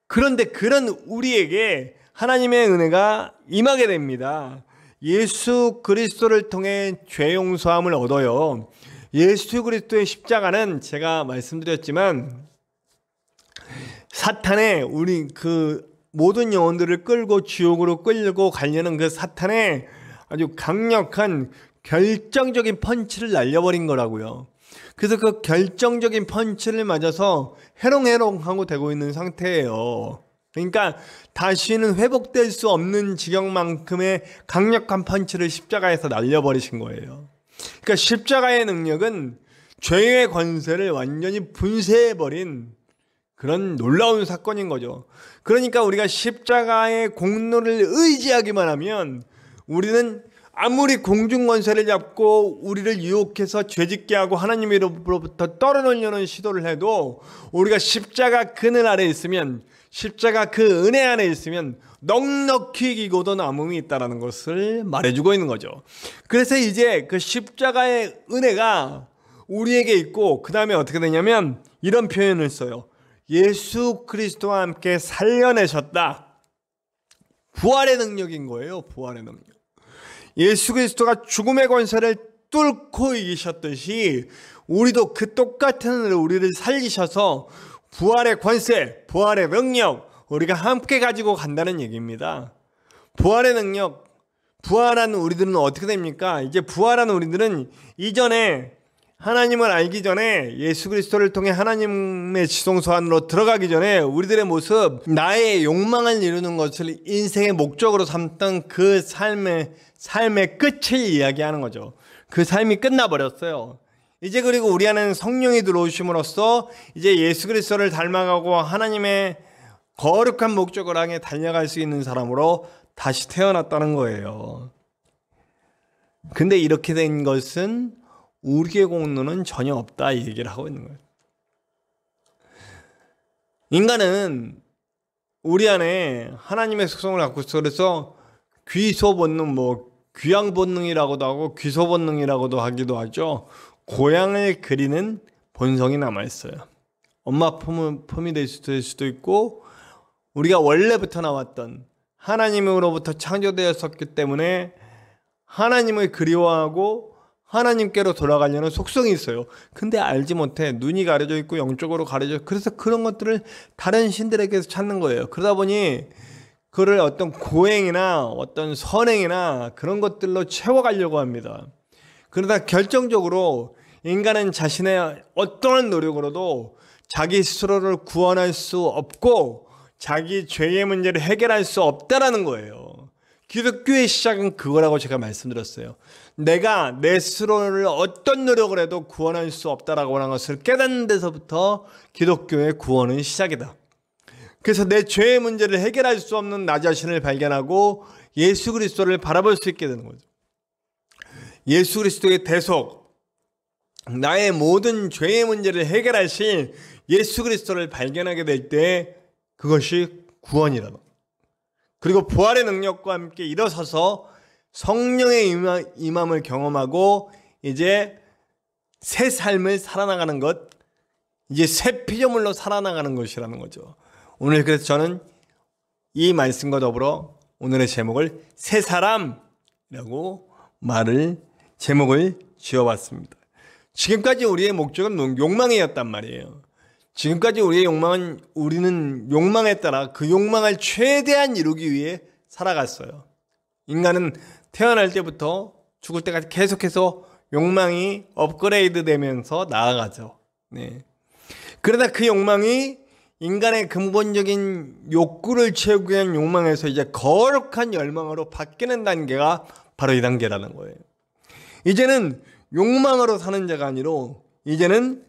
그런데 그런 우리에게 하나님의 은혜가 임하게 됩니다. 예수 그리스도를 통해 죄 용서함을 얻어요. 예수 그리스도의 십자가는 제가 말씀드렸지만 사탄의 우리 그 모든 영혼들을 끌고 지옥으로 끌고 가려는 그 사탄의 아주 강력한 결정적인 펀치를 날려버린 거라고요. 그래서 그 결정적인 펀치를 맞아서 해롱해롱하고 되고 있는 상태예요. 그러니까 다시는 회복될 수 없는 지경만큼의 강력한 펀치를 십자가에서 날려버리신 거예요. 그러니까 십자가의 능력은 죄의 권세를 완전히 분쇄해버린 그런 놀라운 사건인 거죠. 그러니까 우리가 십자가의 공로를 의지하기만 하면 우리는 아무리 공중권세를 잡고 우리를 유혹해서 죄짓게 하고 하나님으로부터 떨어놓으려는 시도를 해도 우리가 십자가 그늘 아래 있으면, 십자가 그 은혜 안에 있으면 넉넉히 이기고도 남음이 있다는 것을 말해주고 있는 거죠. 그래서 이제 그 십자가의 은혜가 우리에게 있고 그 다음에 어떻게 되냐면 이런 표현을 써요. 예수 그리스도와 함께 살려내셨다. 부활의 능력인 거예요. 부활의 능력. 예수 그리스도가 죽음의 권세를 뚫고 이기셨듯이 우리도 그 똑같은 은혜로 우리를 살리셔서 부활의 권세, 부활의 능력 우리가 함께 가지고 간다는 얘기입니다. 부활의 능력, 부활한 우리들은 어떻게 됩니까? 이제 부활한 우리들은 이전에 하나님을 알기 전에, 예수 그리스도를 통해 하나님의 지성소 안으로 들어가기 전에 우리들의 모습, 나의 욕망을 이루는 것을 인생의 목적으로 삼던 그 삶의 끝을 이야기하는 거죠. 그 삶이 끝나버렸어요. 이제 그리고 우리 안에는 성령이 들어오심으로써 이제 예수 그리스도를 닮아가고 하나님의 거룩한 목적을 향해 달려갈 수 있는 사람으로 다시 태어났다는 거예요. 근데 이렇게 된 것은 우리의 공로는 전혀 없다, 이 얘기를 하고 있는 거예요. 인간은 우리 안에 하나님의 속성을 갖고 있어. 그래서 귀소 본능, 귀양 본능이라고도 하고 귀소 본능이라고도 하기도 하죠. 고양을 그리는 본성이 남아 있어요. 엄마 품이 될 수도 있고, 우리가 원래부터 나왔던 하나님으로부터 창조되었었기 때문에 하나님을 그리워하고 하나님께로 돌아가려는 속성이 있어요. 근데 알지 못해 눈이 가려져 있고 영적으로 가려져 있고, 그래서 그런 것들을 다른 신들에게서 찾는 거예요. 그러다 보니 그를 어떤 고행이나 어떤 선행이나 그런 것들로 채워가려고 합니다. 그러다 결정적으로 인간은 자신의 어떠한 노력으로도 자기 스스로를 구원할 수 없고 자기 죄의 문제를 해결할 수 없다라는 거예요. 기독교의 시작은 그거라고 제가 말씀드렸어요. 내가 내 스스로를 어떤 노력을 해도 구원할 수 없다라고 하는 것을 깨닫는 데서부터 기독교의 구원은 시작이다. 그래서 내 죄의 문제를 해결할 수 없는 나 자신을 발견하고 예수 그리스도를 바라볼 수 있게 되는 거죠. 예수 그리스도의 대속, 나의 모든 죄의 문제를 해결하실 예수 그리스도를 발견하게 될 때 그것이 구원이다. 그리고 부활의 능력과 함께 일어서서 성령의 임함을 경험하고 이제 새 삶을 살아나가는 것, 이제 새 피조물로 살아나가는 것이라는 거죠. 오늘 그래서 저는 이 말씀과 더불어 오늘의 제목을 새 사람이라고 제목을 지어봤습니다. 지금까지 우리의 목적은 욕망이었단 말이에요. 지금까지 우리는 욕망에 따라 그 욕망을 최대한 이루기 위해 살아갔어요. 인간은 태어날 때부터 죽을 때까지 계속해서 욕망이 업그레이드 되면서 나아가죠. 네. 그러다 그 욕망이 인간의 근본적인 욕구를 채우기 위한 욕망에서 이제 거룩한 열망으로 바뀌는 단계가 바로 이 단계라는 거예요. 이제는 욕망으로 사는 자가 아니라 이제는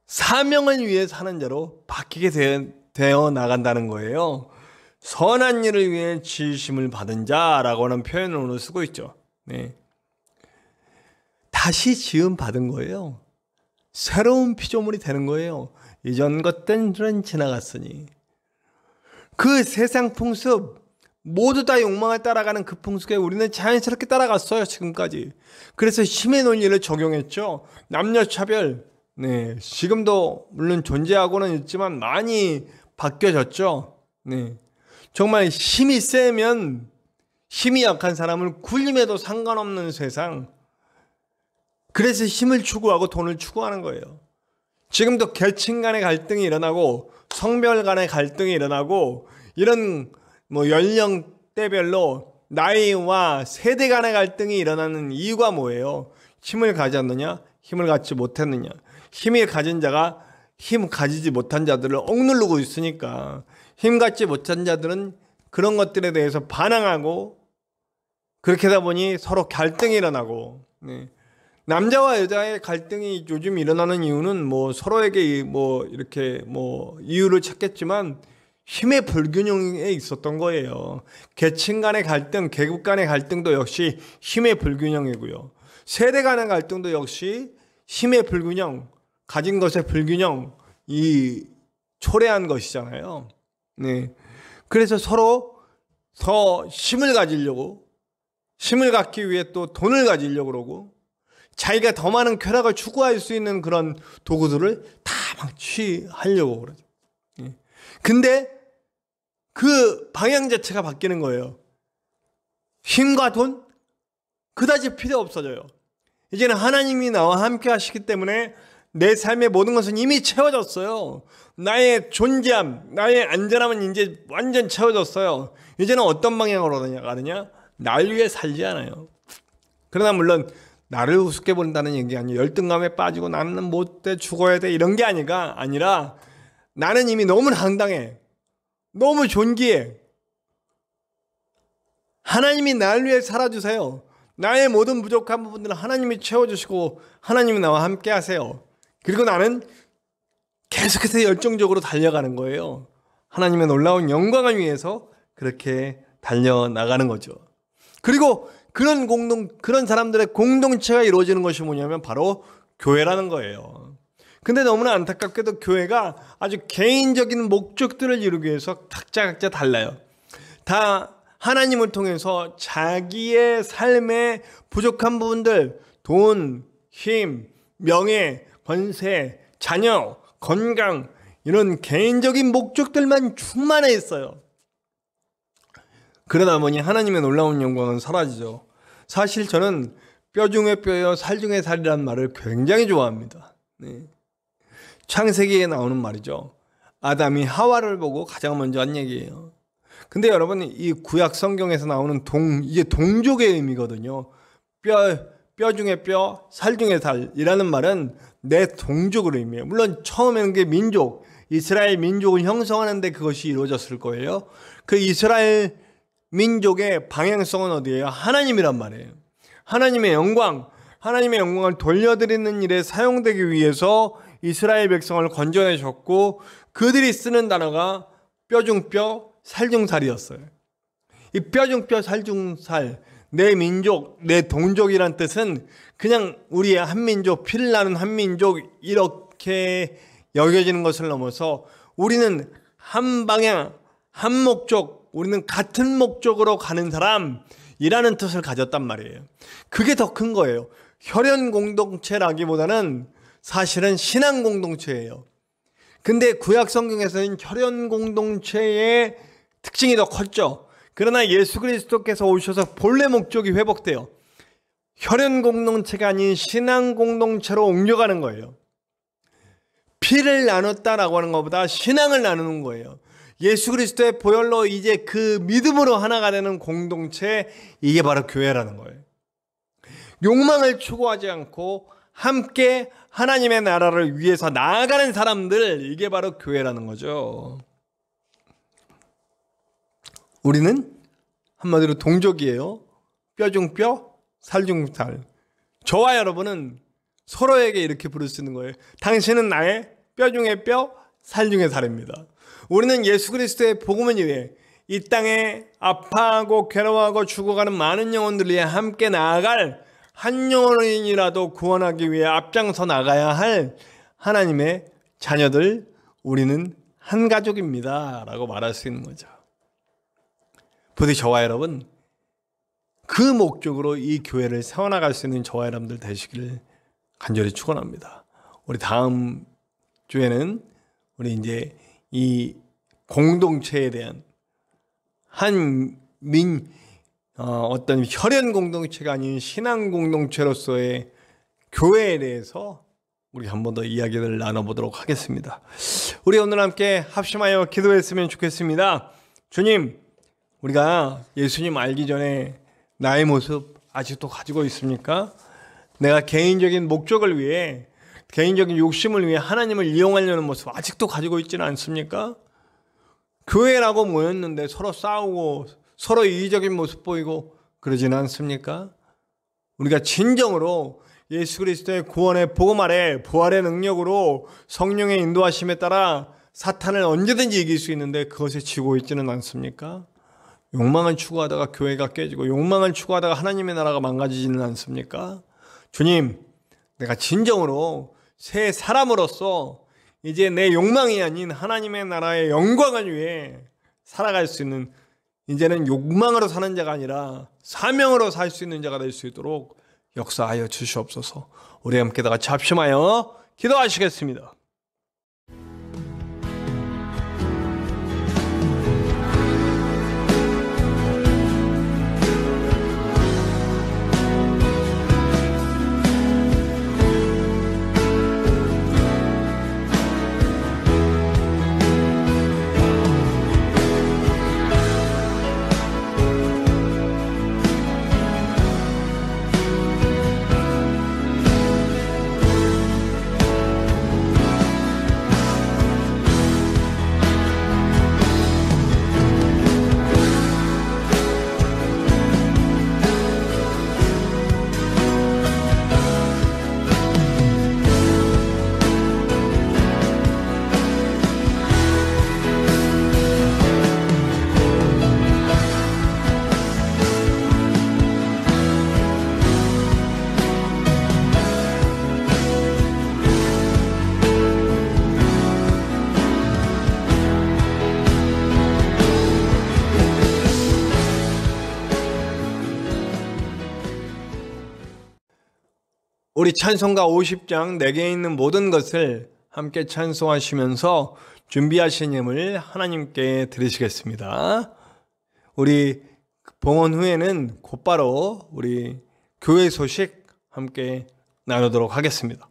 사명을 위해 사는 자로 바뀌게 되어 나간다는 거예요. 선한 일을 위해 지으심을 받은 자라고 하는 표현을 오늘 쓰고 있죠. 네. 다시 지음 받은 거예요. 새로운 피조물이 되는 거예요. 이전 것들은 지나갔으니. 그 세상 풍습 모두 다 욕망을 따라가는 그 풍습에 우리는 자연스럽게 따라갔어요. 지금까지. 그래서 힘의 논리를 적용했죠. 남녀 차별, 네, 지금도 물론 존재하고는 있지만 많이 바뀌어졌죠. 네, 정말 힘이 세면 힘이 약한 사람을 굴림해도 상관없는 세상. 그래서 힘을 추구하고 돈을 추구하는 거예요. 지금도 계층 간의 갈등이 일어나고 성별 간의 갈등이 일어나고 이런 연령대별로 나이와 세대 간의 갈등이 일어나는 이유가 뭐예요? 힘을 가졌느냐? 힘을 갖지 못했느냐? 힘이 가진 자가 힘 가지지 못한 자들을 억누르고 있으니까 힘 갖지 못한 자들은 그런 것들에 대해서 반항하고 그렇게 하다 보니 서로 갈등이 일어나고. 네. 남자와 여자의 갈등이 요즘 일어나는 이유는 서로에게 이렇게 이유를 찾겠지만 힘의 불균형에 있었던 거예요. 계층 간의 갈등, 계급 간의 갈등도 역시 힘의 불균형이고요. 세대 간의 갈등도 역시 힘의 불균형, 가진 것의 불균형이 초래한 것이잖아요. 네. 그래서 서로 더 힘을 가지려고, 힘을 갖기 위해 또 돈을 가지려고 그러고, 자기가 더 많은 쾌락을 추구할 수 있는 그런 도구들을 다 취하려고 그러죠. 예. 근데 그 방향 자체가 바뀌는 거예요. 힘과 돈 그다지 필요 없어져요. 이제는 하나님이 나와 함께 하시기 때문에 내 삶의 모든 것은 이미 채워졌어요. 나의 존재함, 나의 안전함은 이제 완전 채워졌어요. 이제는 어떤 방향으로 가느냐? 날 위해 살지 않아요. 그러나 물론 나를 우습게 본다는 얘기 아니에요. 열등감에 빠지고 나는 못돼 죽어야 돼 이런 게 아니라 나는 이미 너무 당당해. 너무 존귀해. 하나님이 나를 위해 살아주세요. 나의 모든 부족한 부분들은 하나님이 채워주시고 하나님이 나와 함께 하세요. 그리고 나는 계속해서 열정적으로 달려가는 거예요. 하나님의 놀라운 영광을 위해서 그렇게 달려나가는 거죠. 그리고 그런 사람들의 공동체가 이루어지는 것이 뭐냐면 바로 교회라는 거예요. 근데 너무나 안타깝게도 교회가 아주 개인적인 목적들을 이루기 위해서 각자 달라요. 다 하나님을 통해서 자기의 삶의 부족한 부분들, 돈, 힘, 명예, 권세, 자녀, 건강 이런 개인적인 목적들만 충만해 있어요. 그러다 보니 하나님의 놀라운 영광은 사라지죠. 사실 저는 뼈 중에 뼈여 살 중에 살이라는 말을 굉장히 좋아합니다. 네. 창세기에 나오는 말이죠. 아담이 하와를 보고 가장 먼저 한 얘기예요. 근데 여러분 이 구약 성경에서 나오는 이게 동족의 의미거든요. 뼈 중에 뼈, 살 중에 살이라는 말은 내 동족을 의미해요. 물론 처음에는 그 민족, 이스라엘 민족을 형성하는데 그것이 이루어졌을 거예요. 그 이스라엘 민족의 방향성은 어디예요? 하나님이란 말이에요. 하나님의 영광을 돌려드리는 일에 사용되기 위해서 이스라엘 백성을 건져내셨고 그들이 쓰는 단어가 뼈 중 뼈, 살 중 살이었어요. 이 뼈 중 뼈, 살 중 살, 내 민족, 내 동족이란 뜻은 그냥 우리의 한민족, 피를 나는 한민족 이렇게 여겨지는 것을 넘어서 우리는 한 방향, 한 목적, 우리는 같은 목적으로 가는 사람이라는 뜻을 가졌단 말이에요. 그게 더 큰 거예요. 혈연 공동체라기보다는 사실은 신앙 공동체예요. 근데 구약 성경에서는 혈연 공동체의 특징이 더 컸죠. 그러나 예수 그리스도께서 오셔서 본래 목적이 회복돼요. 혈연 공동체가 아닌 신앙 공동체로 옮겨가는 거예요. 피를 나눴다라고 하는 것보다 신앙을 나누는 거예요. 예수 그리스도의 보혈로 이제 그 믿음으로 하나가 되는 공동체, 이게 바로 교회라는 거예요. 욕망을 추구하지 않고 함께 하나님의 나라를 위해서 나아가는 사람들, 이게 바로 교회라는 거죠. 우리는 한마디로 동족이에요. 뼈 중 뼈, 살 중 살. 저와 여러분은 서로에게 이렇게 부를 수 있는 거예요. 당신은 나의 뼈 중에 뼈, 살 중에 살입니다. 우리는 예수 그리스도의 복음을 위해 이 땅에 아파하고 괴로워하고 죽어가는 많은 영혼들 위해 함께 나아갈 한 영혼이라도 구원하기 위해 앞장서 나가야 할 하나님의 자녀들, 우리는 한 가족입니다 라고 말할 수 있는 거죠. 부디 저와 여러분 그 목적으로 이 교회를 세워나갈 수 있는 저와 여러분들 되시기를 간절히 축원합니다. 우리 다음 주에는 우리 이제 이 공동체에 대한 어떤 혈연 공동체가 아닌 신앙 공동체로서의 교회에 대해서 우리 한 번 더 이야기를 나눠보도록 하겠습니다. 우리 오늘 함께 합심하여 기도했으면 좋겠습니다. 주님, 우리가 예수님 알기 전에 나의 모습 아직도 가지고 있습니까? 내가 개인적인 목적을 위해, 개인적인 욕심을 위해 하나님을 이용하려는 모습 아직도 가지고 있지는 않습니까? 교회라고 모였는데 서로 싸우고 서로 이기적인 모습 보이고 그러지는 않습니까? 우리가 진정으로 예수 그리스도의 구원의 복음 아래 부활의 능력으로 성령의 인도하심에 따라 사탄을 언제든지 이길 수 있는데 그것에 지고 있지는 않습니까? 욕망을 추구하다가 교회가 깨지고 욕망을 추구하다가 하나님의 나라가 망가지지는 않습니까? 주님, 내가 진정으로 새 사람으로서 이제 내 욕망이 아닌 하나님의 나라의 영광을 위해 살아갈 수 있는, 이제는 욕망으로 사는 자가 아니라 사명으로 살 수 있는 자가 될 수 있도록 역사하여 주시옵소서. 우리 함께 다 같이 합심하여 기도하시겠습니다. 우리 찬송가 50장 내게 있는 모든 것을 함께 찬송하시면서 준비하신 예물 하나님께 드리시겠습니다. 우리 봉헌 후에는 곧바로 우리 교회 소식 함께 나누도록 하겠습니다.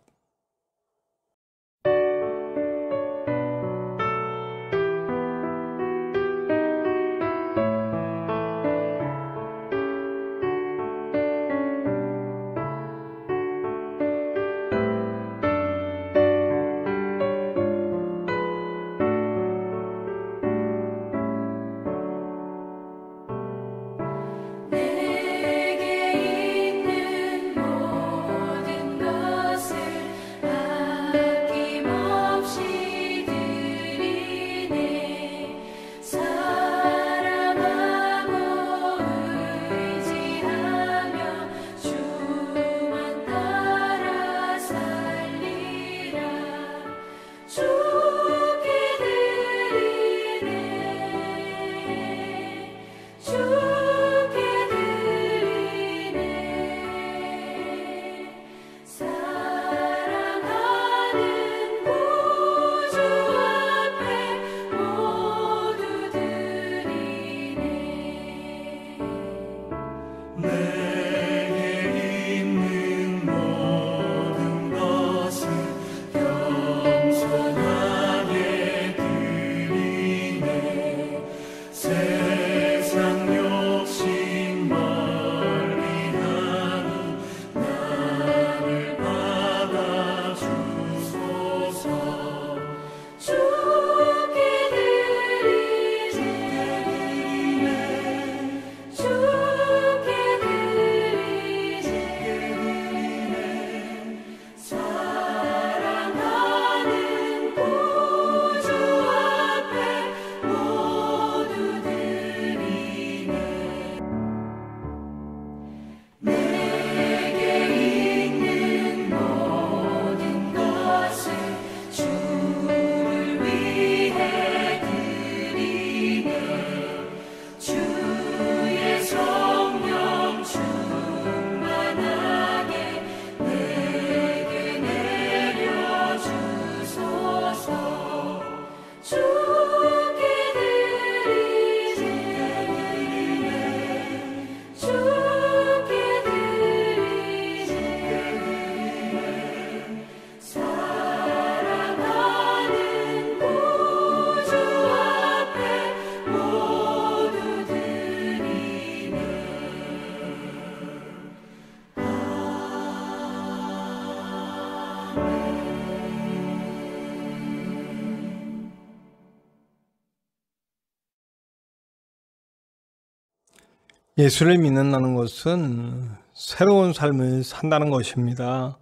예수를 믿는다는 것은 새로운 삶을 산다는 것입니다.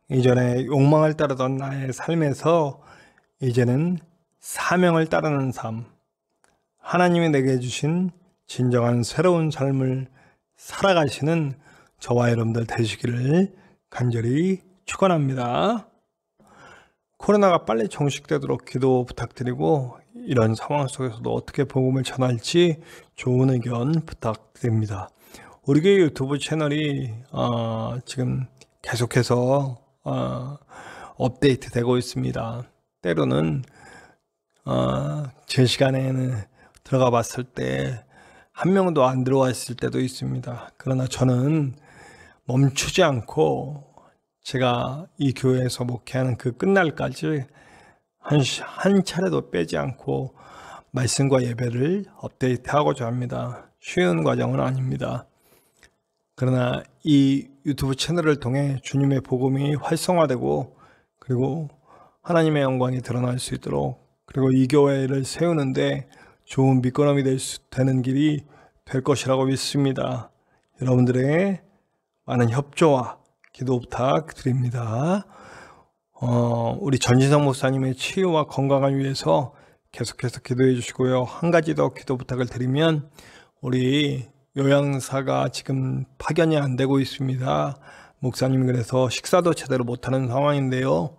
이전에 욕망을 따르던 나의 삶에서 이제는 사명을 따르는 삶, 하나님이 내게 주신 진정한 새로운 삶을 살아가시는 저와 여러분들 되시기를 간절히 축원합니다. 코로나가 빨리 종식되도록 기도 부탁드리고 이런 상황 속에서도 어떻게 복음을 전할지 좋은 의견 부탁드립니다. 우리 교회 유튜브 채널이 지금 계속해서 업데이트 되고 있습니다. 때로는 제 시간에는 들어가 봤을 때 한 명도 안 들어와 있을 때도 있습니다. 그러나 저는 멈추지 않고 제가 이 교회에서 목회하는 그 끝날까지 한 차례도 빼지 않고 말씀과 예배를 업데이트하고자 합니다. 쉬운 과정은 아닙니다. 그러나 이 유튜브 채널을 통해 주님의 복음이 활성화되고 그리고 하나님의 영광이 드러날 수 있도록 그리고 이 교회를 세우는데 좋은 밑거름이 되는 길이 될 것이라고 믿습니다. 여러분들의 많은 협조와 기도 부탁드립니다. 우리 전진성 목사님의 치유와 건강을 위해서 계속해서 기도해 주시고요. 한 가지 더 기도 부탁을 드리면 우리 요양사가 지금 파견이 안 되고 있습니다. 목사님이 그래서 식사도 제대로 못하는 상황인데요.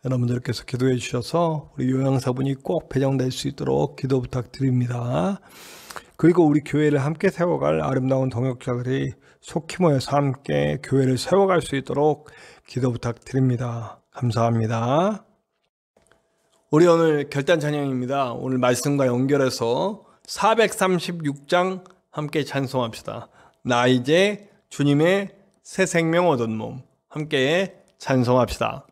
여러분들께서 기도해 주셔서 우리 요양사분이 꼭 배정될 수 있도록 기도 부탁드립니다. 그리고 우리 교회를 함께 세워갈 아름다운 동역자들이 속히 모여서 함께 교회를 세워갈 수 있도록 기도 부탁드립니다. 감사합니다. 우리 오늘 결단 찬양입니다. 오늘 말씀과 연결해서 436장 함께 찬송합시다. 나 이제 주님의 새 생명 얻은 몸 함께 찬송합시다.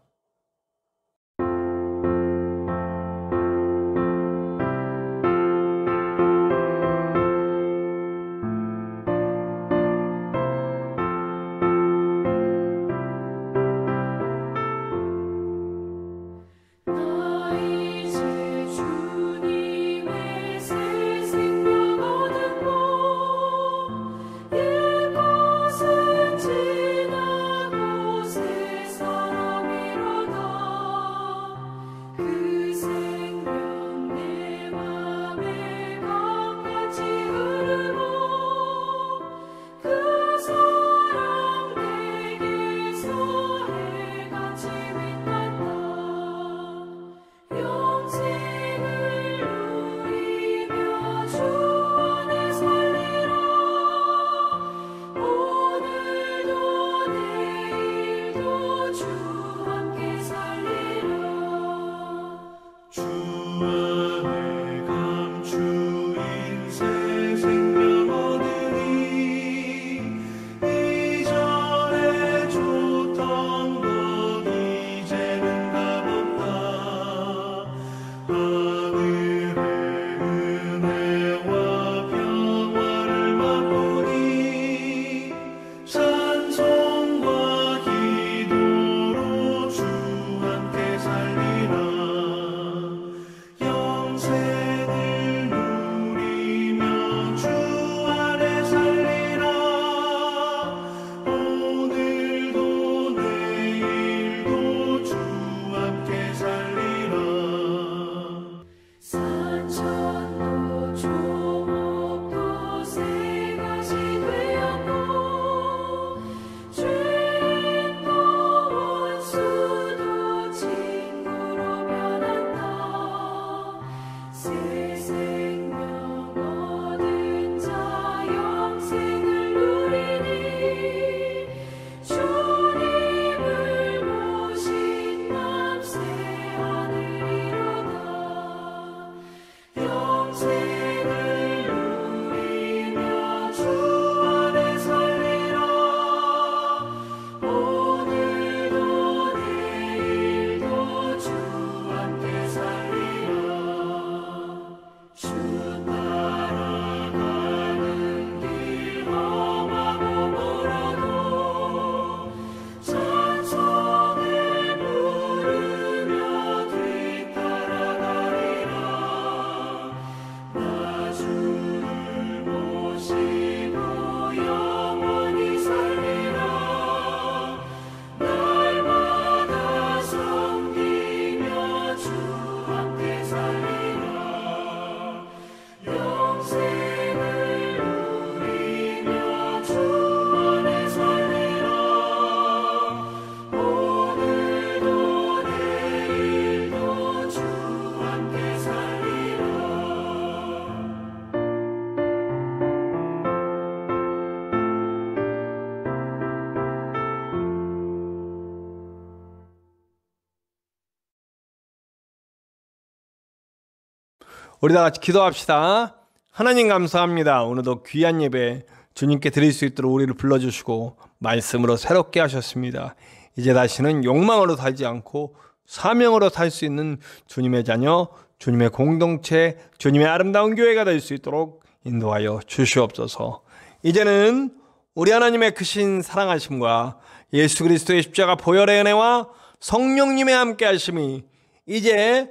우리 다 같이 기도합시다. 하나님 감사합니다. 오늘도 귀한 예배 주님께 드릴 수 있도록 우리를 불러주시고 말씀으로 새롭게 하셨습니다. 이제 다시는 욕망으로 살지 않고 사명으로 살 수 있는 주님의 자녀, 주님의 공동체, 주님의 아름다운 교회가 될 수 있도록 인도하여 주시옵소서. 이제는 우리 하나님의 크신 사랑하심과 예수 그리스도의 십자가 보혈의 은혜와 성령님의 함께 하심이 이제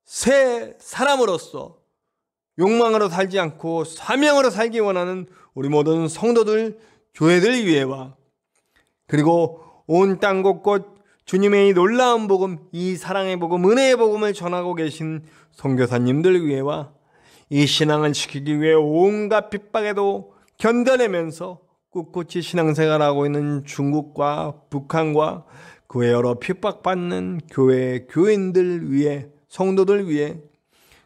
새 사람으로서 욕망으로 살지 않고 사명으로 살기 원하는 우리 모든 성도들, 교회들 위해와 그리고 온 땅 곳곳 주님의 이 놀라운 복음, 이 사랑의 복음, 은혜의 복음을 전하고 계신 선교사님들 위해와 이 신앙을 지키기 위해 온갖 핍박에도 견뎌내면서 꿋꿋이 신앙생활하고 있는 중국과 북한과 그 외 여러 핍박받는 교회, 교인들 위해, 성도들 위해,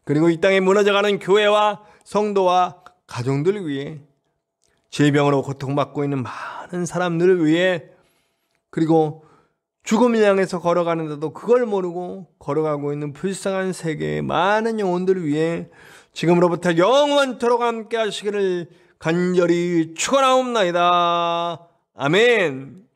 그리고 이 땅에 무너져가는 교회와 성도와 가정들을 위해, 질병으로 고통받고 있는 많은 사람들을 위해, 그리고 죽음을 향해서 걸어가는데도 그걸 모르고 걸어가고 있는 불쌍한 세계의 많은 영혼들을 위해 지금으로부터 영원토록 함께 하시기를 간절히 축원하옵나이다. 아멘.